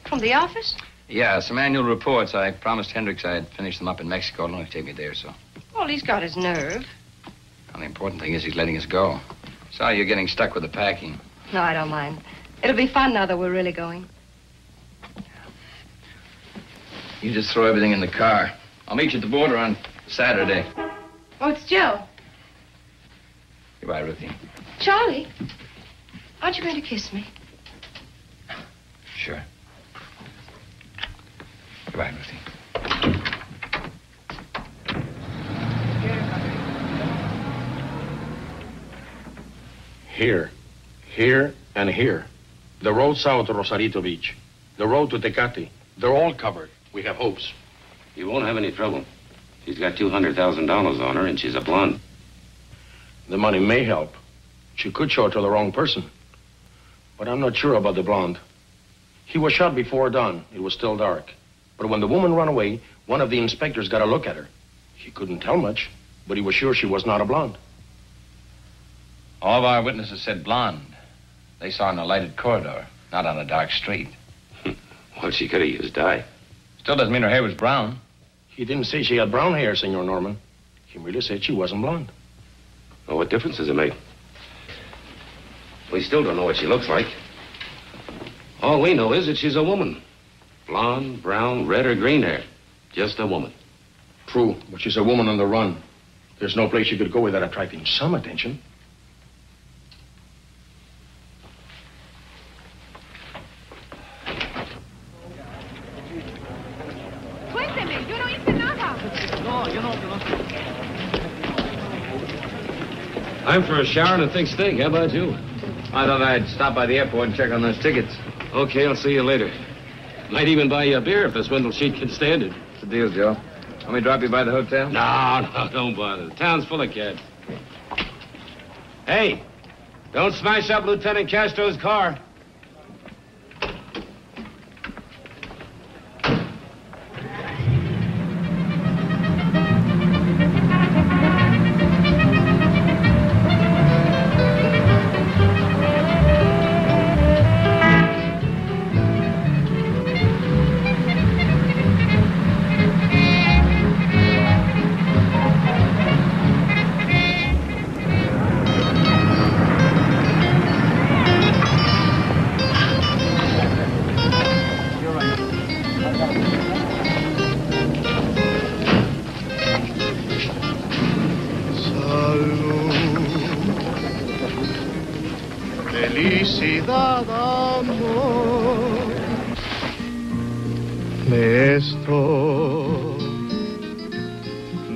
From the office? Yeah, some annual reports. I promised Hendricks I'd finish them up in Mexico. It'll only take me a day or so. Well, he's got his nerve. Well, the important thing is he's letting us go. Sorry you're getting stuck with the packing. No, I don't mind. It'll be fun now that we're really going. You just throw everything in the car. I'll meet you at the border on Saturday. Oh, it's Joe. Goodbye, Ruthie. Charlie, aren't you going to kiss me? Sure. Goodbye, Ruthie. Here, and here. The road south to Rosarito Beach. The road to Tecate. They're all covered. We have hopes. You won't have any trouble. She's got $200,000 on her, and she's a blonde. The money may help. She could show it to the wrong person. But I'm not sure about the blonde. He was shot before dawn. It was still dark. But when the woman ran away, one of the inspectors got a look at her. He couldn't tell much, but he was sure she was not a blonde. All of our witnesses said blonde. They saw her in a lighted corridor, not on a dark street. Well, she could have used dye. Still doesn't mean her hair was brown. He didn't say she had brown hair, Senor Norman. He merely said she wasn't blonde. Well, what difference does it make? We still don't know what she looks like. All we know is that she's a woman. Blonde, brown, red, or green hair. Just a woman. True, but she's a woman on the run. There's no place she could go without attracting some attention. I'm for a shower and a thick steak. How about you? I thought I'd stop by the airport and check on those tickets. Okay, I'll see you later. Might even buy you a beer if the swindle sheet can stand it. What's the deal, Joe? Want me to drop you by the hotel? No, don't bother. The town's full of cats. Hey, don't smash up Lieutenant Castro's car. Felicidad, amor. De esto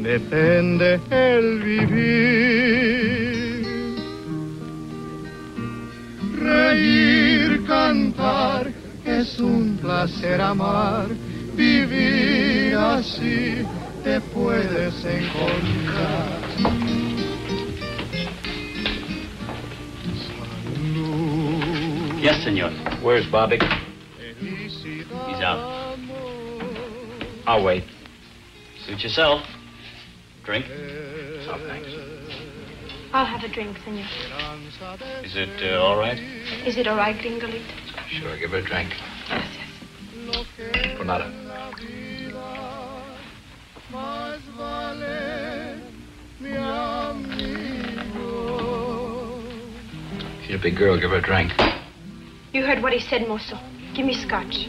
depende el vivir, reír, cantar. Es un placer amar, vivir así, te puedes encontrar. Yes, senor. Where's Bobby? He's out. I'll wait. Suit yourself. Drink. Oh, thanks. I'll have a drink, senor. Is it all right? Is it all right, Gringolito? Sure, give her a drink. Yes, yes. Por nada. Más vale mi amigo. She's a big girl. Give her a drink. You heard what he said, mozo. Give me scotch.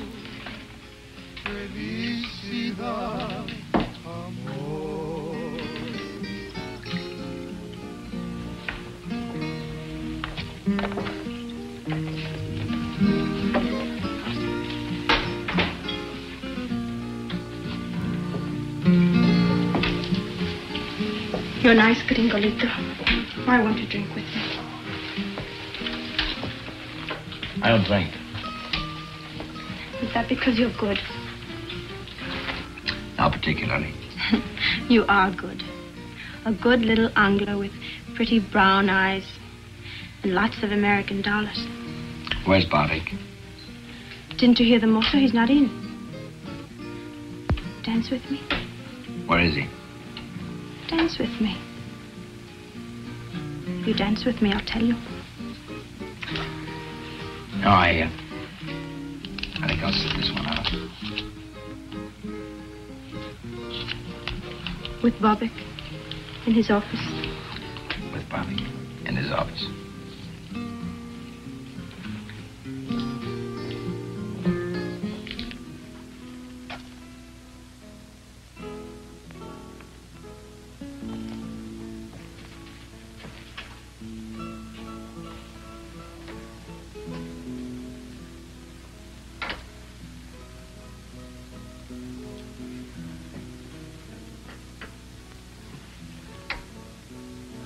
Felicidad, amor. You're nice, Gringolito. I want to drink with you. I don't drink. Is that because you're good? Not particularly. You are good. A good little angler with pretty brown eyes and lots of American dollars. Where's Bobby? Didn't you hear the mozo? He's not in. Dance with me. Where is he? Dance with me. You dance with me, I'll tell you. No, I think I'll sit this one out. With Bobbick in his office. With Bobby in his office.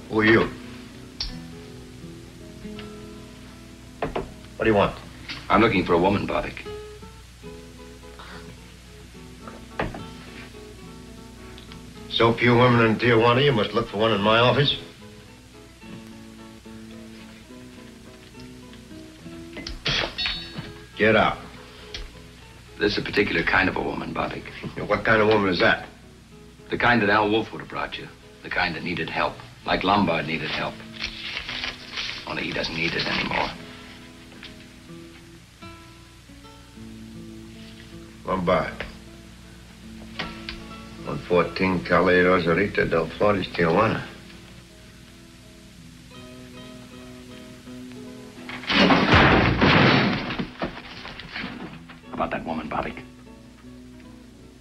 Who are you? What do you want? I'm looking for a woman, Bobbick. So few women in Tijuana, you must look for one in my office? Get out. This is a particular kind of a woman, Bobbick. What kind of woman is that? The kind that Al Wolf would have brought you. The kind that needed help. Like Lombard needed help. Only he doesn't need it anymore. Lombard. 114 Calle Rosarita del Flores, Tijuana. About that woman, Bobbick.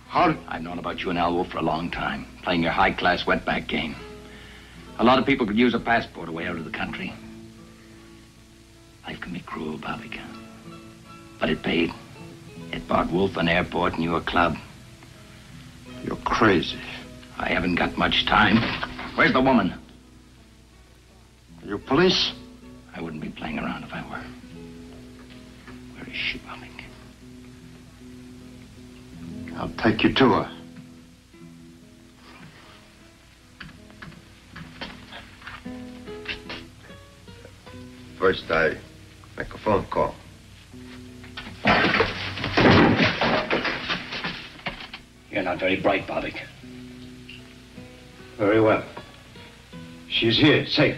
How? I've known about you and Al Wolf for a long time, playing your high-class wetback game. A lot of people could use a passport away out of the country. Life can be cruel, Bobbick. But it paid. It bought Wolf an airport and you a club. You're crazy. I haven't got much time. Where's the woman? Are you police? I wouldn't be playing around if I were. Where is she, Bobbick? I'll take you to her. First, I make a phone call. You're not very bright, Bobbick. Very well. She's here, safe.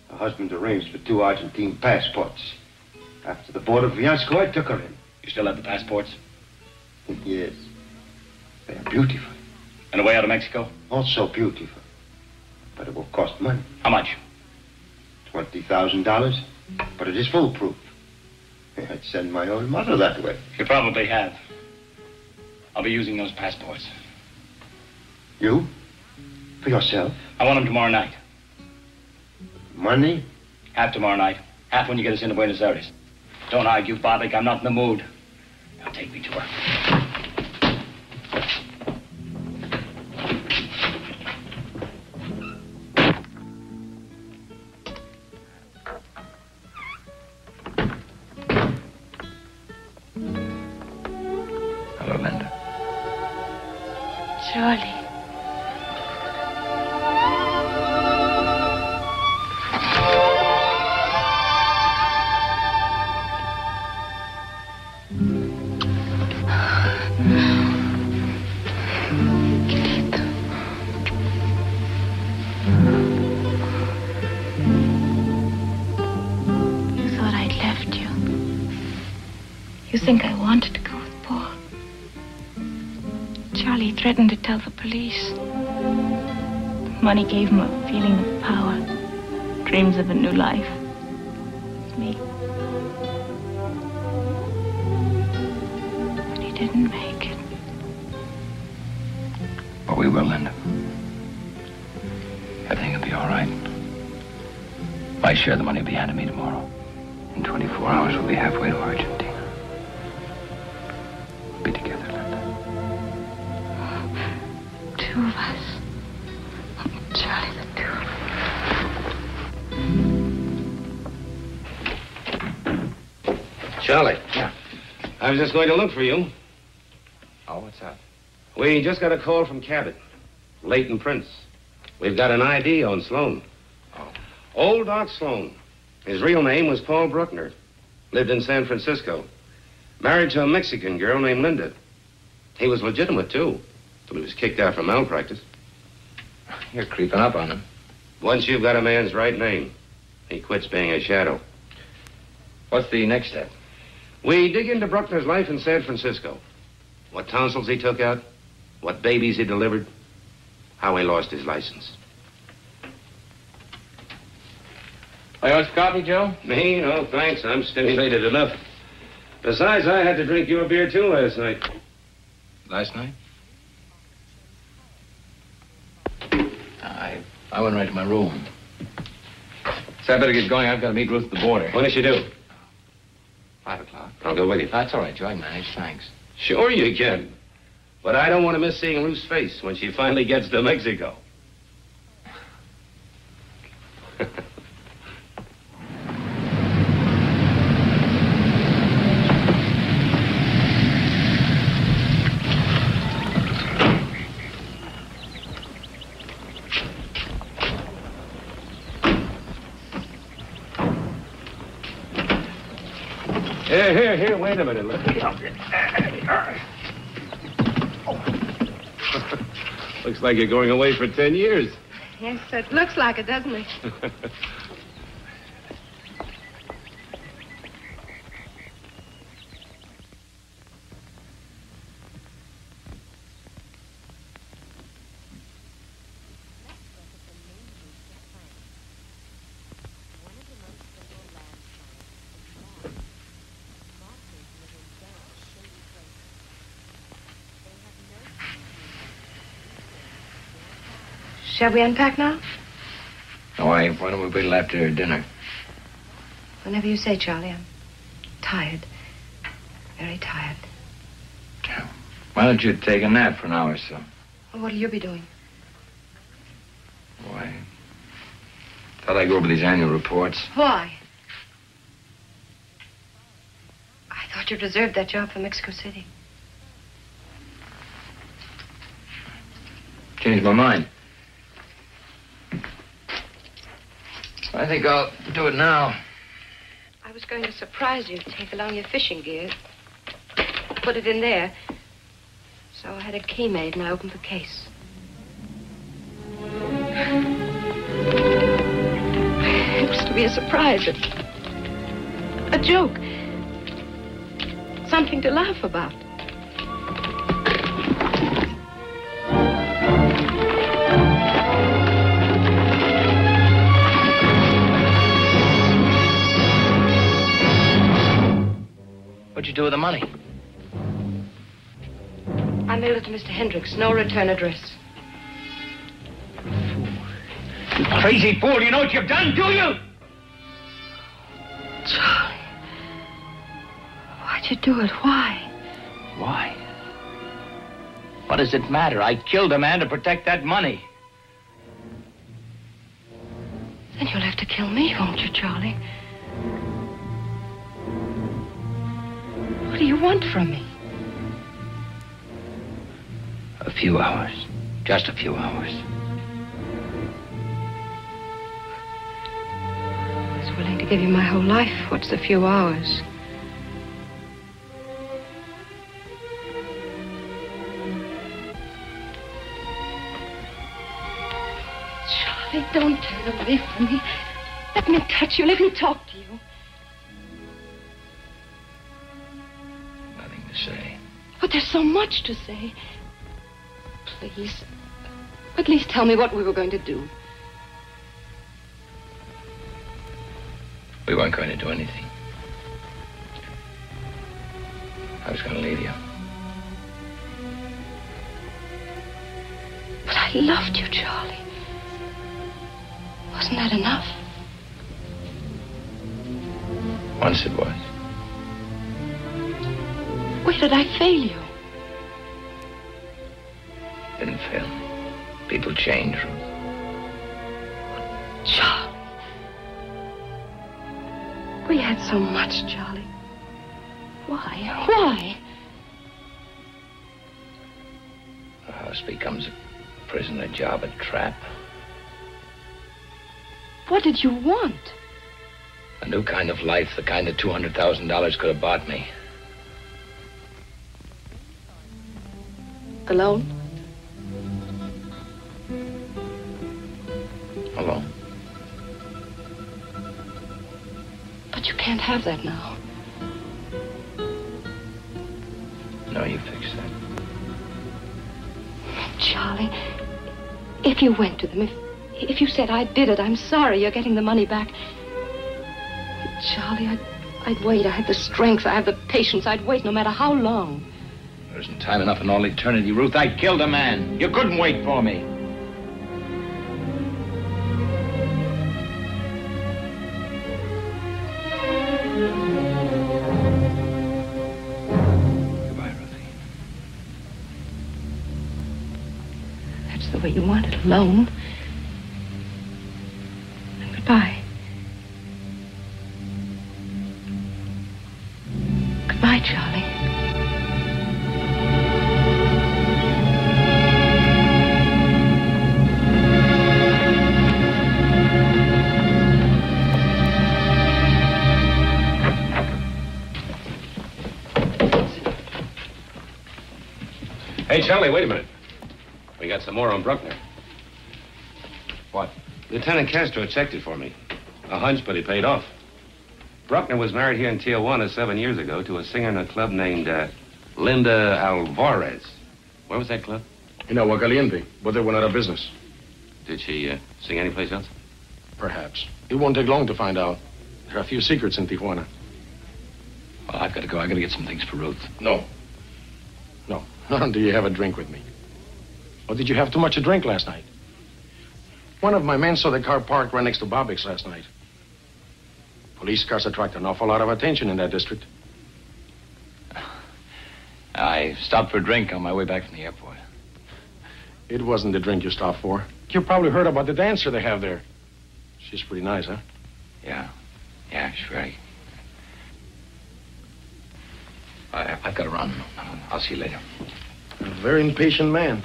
Her husband arranged for 2 Argentine passports. After the border fiasco, I took her in. You still have the passports? Yes. They are beautiful. And the way out of Mexico? Also beautiful. But it will cost money. How much? $20,000. But it is foolproof. I'd send my own mother that way. You probably have. I'll be using those passports. You? For yourself? I want them tomorrow night. Money? Half tomorrow night. Half when you get us into Buenos Aires. Don't argue, Bobbick. I'm not in the mood. Now take me to her. Hello, Linda. Charlie. You thought I'd left you. You think I wanted to go with Paul. Charlie threatened to tell the police. Money gave him a feeling of power, dreams of a new life. Me. But he didn't make it. But we will, Linda. Everything will be all right. My share of the money will be handed me tomorrow. In 24 hours, we'll be halfway to Argentina. We'll be together, Linda. Two of us. Oh, Charlie, the two of us. Charlie. Yeah. I was just going to look for you. Oh, what's up? We just got a call from Cabot. Leighton Prince. We've got an ID on Sloan. Oh. Old Doc Sloan. His real name was Paul Bruckner. Lived in San Francisco. Married to a Mexican girl named Linda. He was legitimate, too. Till he was kicked out for malpractice. You're creeping up on him. Once you've got a man's right name, he quits being a shadow. What's the next step? We dig into Bruckner's life in San Francisco. What tonsils he took out, what babies he delivered, how he lost his license. Oh, you want some coffee, Joe? Me? No, thanks. I'm stimulated enough. Besides, I had to drink your beer, too, last night. Last night? I went right to my room. So I better get going. I've got to meet Ruth at the border. When does she do? 5 o'clock. I'll go with you. That's all right, Joe. I manage. Thanks. Sure you can. But I don't want to miss seeing Ruth's face when she finally gets to Mexico. Here, wait a minute. Let me help you. Looks like you're going away for 10 years. Yes, it looks like it, doesn't it? Shall we unpack now? No, why don't we wait till after dinner? Whenever you say, Charlie. I'm tired. Very tired. Why don't you take a nap for an hour or so? Well, what'll you be doing? Why? Thought I'd go over these annual reports. Why? I thought you'd reserved that job for Mexico City. Changed my mind. I think I'll do it now. I was going to surprise you, take along your fishing gear. Put it in there. So I had a key made and I opened the case. It was to be a surprise. A joke. Something to laugh about. What'd you do with the money? I mailed it to Mr. Hendricks. No return address. You crazy fool. You know what you've done, do you? Charlie. Why'd you do it? Why? Why? What does it matter? I killed a man to protect that money. Then you'll have to kill me, won't you, Charlie? What do you want from me? few hours. Just a few hours. I was willing to give you my whole life. What's the few hours? Charlie, don't turn away from me. Let me touch you. Let me talk to you. Nothing to say. But there's so much to say. Please. At least tell me what we were going to do. We weren't going to do anything. I was going to leave you. But I loved you, Charlie. Wasn't that enough? Once it was. Where did I fail you? Didn't fail me. People change, Ruth. Charlie. We had so much, Charlie. Why? Why? A house becomes a prison, a job, a trap. What did you want? A new kind of life, the kind that $200,000 could have bought me. Alone? Alone. But you can't have that now. No, you fix that. Charlie, if you went to them, if you said I did it, I'm sorry, you're getting the money back. Charlie, I'd wait. I have the strength, I have the patience. I'd wait no matter how long. There isn't time enough in all eternity, Ruth. I killed a man. You couldn't wait for me. Goodbye, Ruthie. That's the way you want it, alone. Goodbye. Goodbye, Charlie. Hey, Charlie, wait a minute. We got some more on Bruckner. What? Lieutenant Castro checked it for me. A hunch, but he paid off. Bruckner was married here in Tijuana 7 years ago to a singer in a club named Linda Alvarez. Where was that club? In Agua Caliente, but they went out of business. Did she sing anyplace else? Perhaps. It won't take long to find out. There are a few secrets in Tijuana. Well, I've got to go. I've got to get some things for Ruth. No. No. Not until you have a drink with me. Or did you have too much to drink last night? One of my men saw the car parked right next to Bobbick's last night. Police cars attract an awful lot of attention in that district. I stopped for a drink on my way back from the airport. It wasn't the drink you stopped for. You probably heard about the dancer they have there. She's pretty nice, huh? Yeah. Yeah, she's very... I've got to run. I'll see you later. A very impatient man.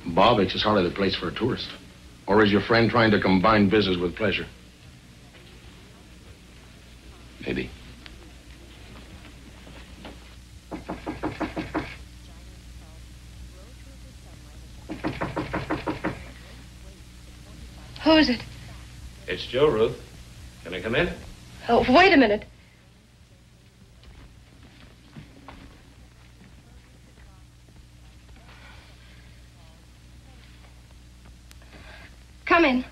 Bobbick's is hardly the place for a tourist. Or is your friend trying to combine business with pleasure? Maybe. Who is it? It's Joe, Ruth. Can I come in? Oh, wait a minute. Come in.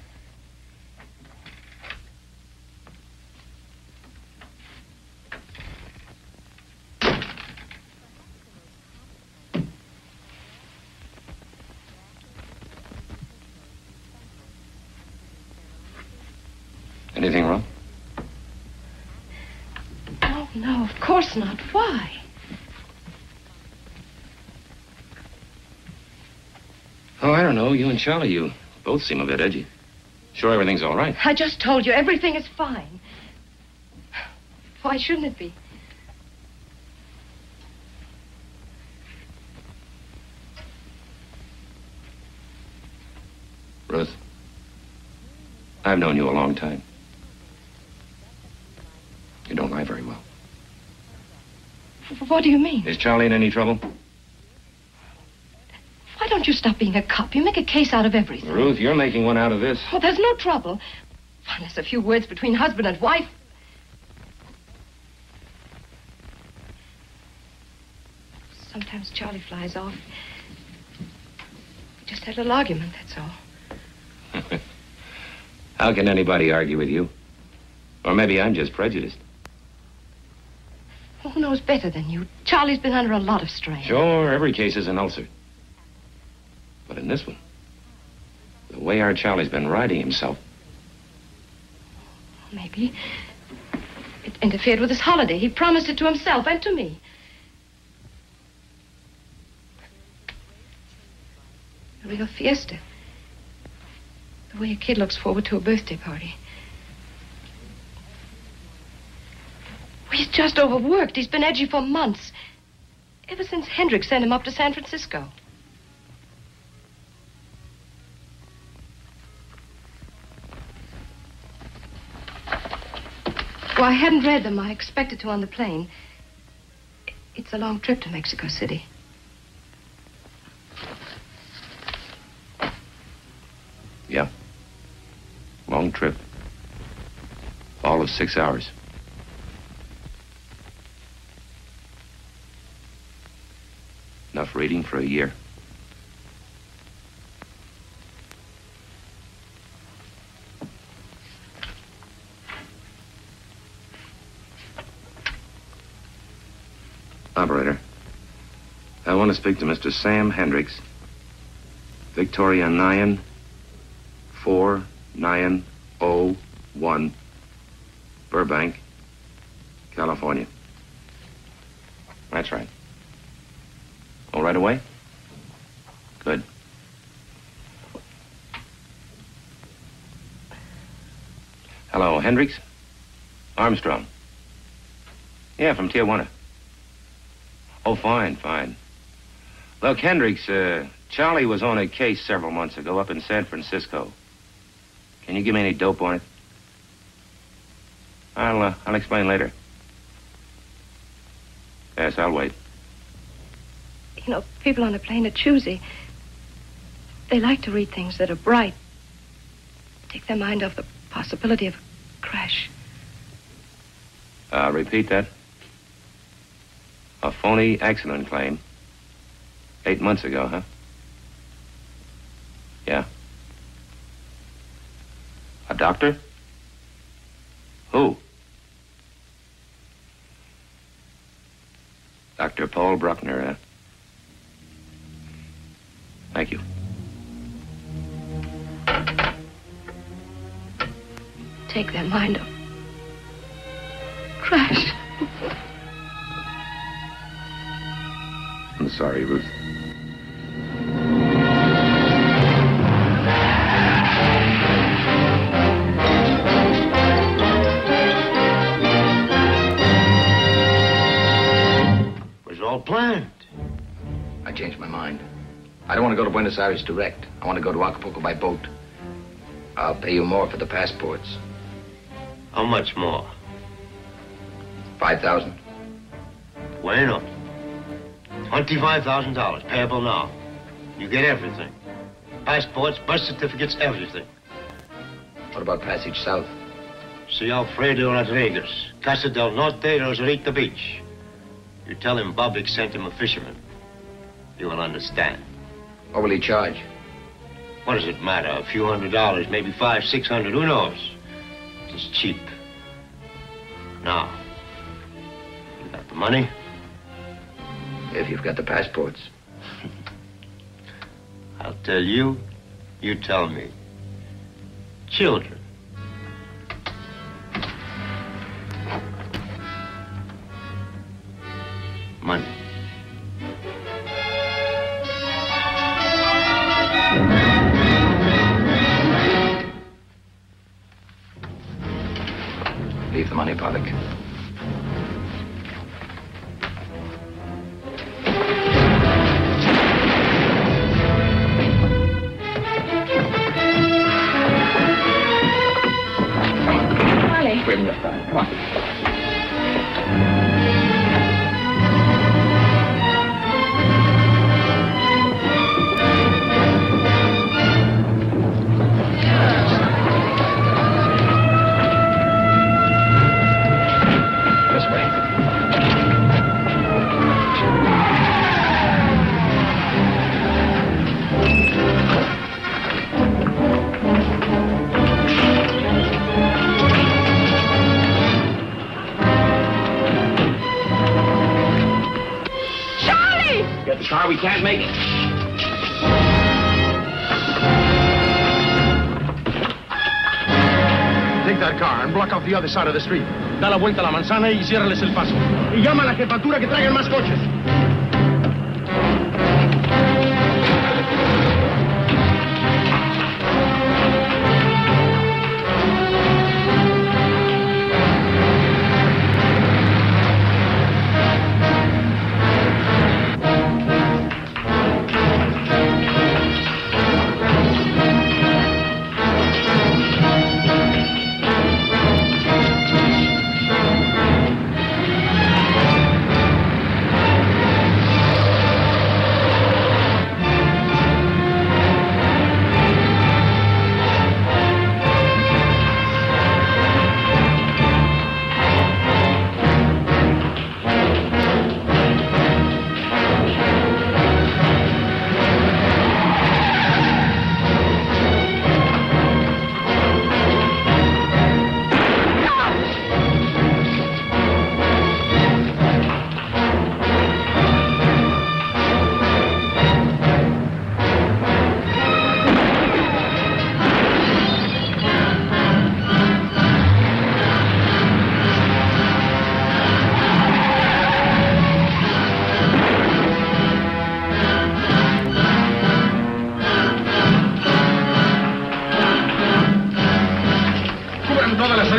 Anything wrong? Oh, no, of course not. Why? Oh, I don't know. You and Charlie, you both seem a bit edgy. Sure everything's all right? I just told you, everything is fine. Why shouldn't it be? I've known you a long time. You don't lie very well. What do you mean? Is Charlie in any trouble? Why don't you stop being a cop? You make a case out of everything. Ruth, you're making one out of this. Oh, there's no trouble. Unless a few words between husband and wife. Sometimes Charlie flies off. We just had a little argument, that's all. How can anybody argue with you? Or maybe I'm just prejudiced. Who knows better than you? Charlie's been under a lot of strain. Sure, every case is an ulcer. But in this one, the way our Charlie's been riding himself. Maybe it interfered with his holiday. He promised it to himself and to me. A real fiesta. The way a kid looks forward to a birthday party. He's just overworked. He's been edgy for months. Ever since Hendricks sent him up to San Francisco. Well, I hadn't read them. I expected to on the plane. It's a long trip to Mexico City. Yeah. Long trip. All of 6 hours. Enough reading for a year. Operator, I want to speak to Mr. Sam Hendricks, Victoria 94901, Burbank, California. That's right. All right away? Good. Hello, Hendricks? Armstrong. Yeah, from Tijuana. Oh, fine, fine. Look, Hendricks, Charlie was on a case several months ago up in San Francisco. Can you give me any dope on it? I'll explain later. Yes, I'll wait. You know, people on a plane are choosy. They like to read things that are bright. Take their mind off the possibility of a crash. Repeat that. A phony accident claim. 8 months ago, huh? Yeah. A doctor? Who? Dr. Paul Bruckner, huh? Thank you. Take their mind off. Crash. I'm sorry, Ruth. It was all planned. I changed my mind. I don't want to go to Buenos Aires direct. I want to go to Acapulco by boat. I'll pay you more for the passports. How much more? 5,000. Bueno. $25,000, payable now. You get everything. Passports, birth certificates, everything. What about passage south? See Alfredo Rodriguez, Casa del Norte, Rosarito Beach. You tell him Bobic sent him a fisherman. You will understand. What will he charge? What does it matter? A few $100, maybe $500, $600, who knows? It's cheap. Now, you got the money? If you've got the passports. I'll tell you, you tell me. Children. Money. Leave the money, Pollock. Get the car, we can't make it. Take that car and block off the other side of the street. Da la vuelta a la manzana y ciérrales el paso. Y llama a la jefatura que traigan más coches.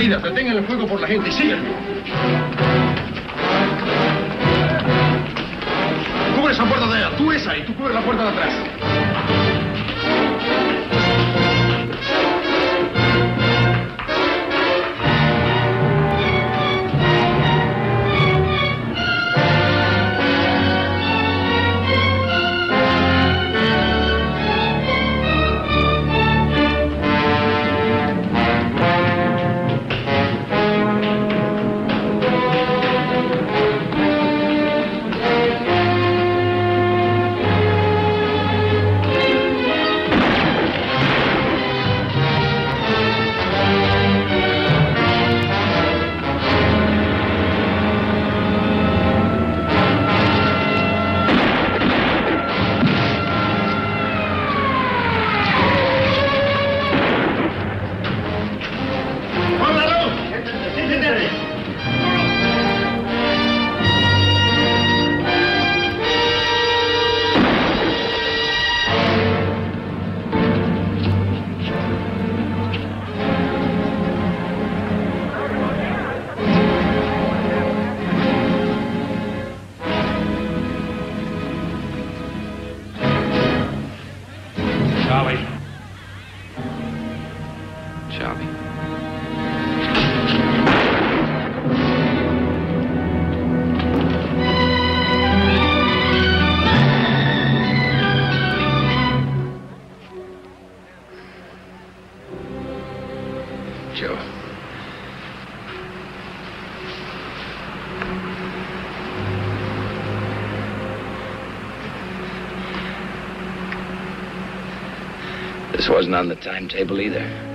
Detengan el fuego por la gente y síganme. Cubre esa puerta de allá. Tú esa y tú cubre la puerta de atrás. Joe. This wasn't on the timetable either.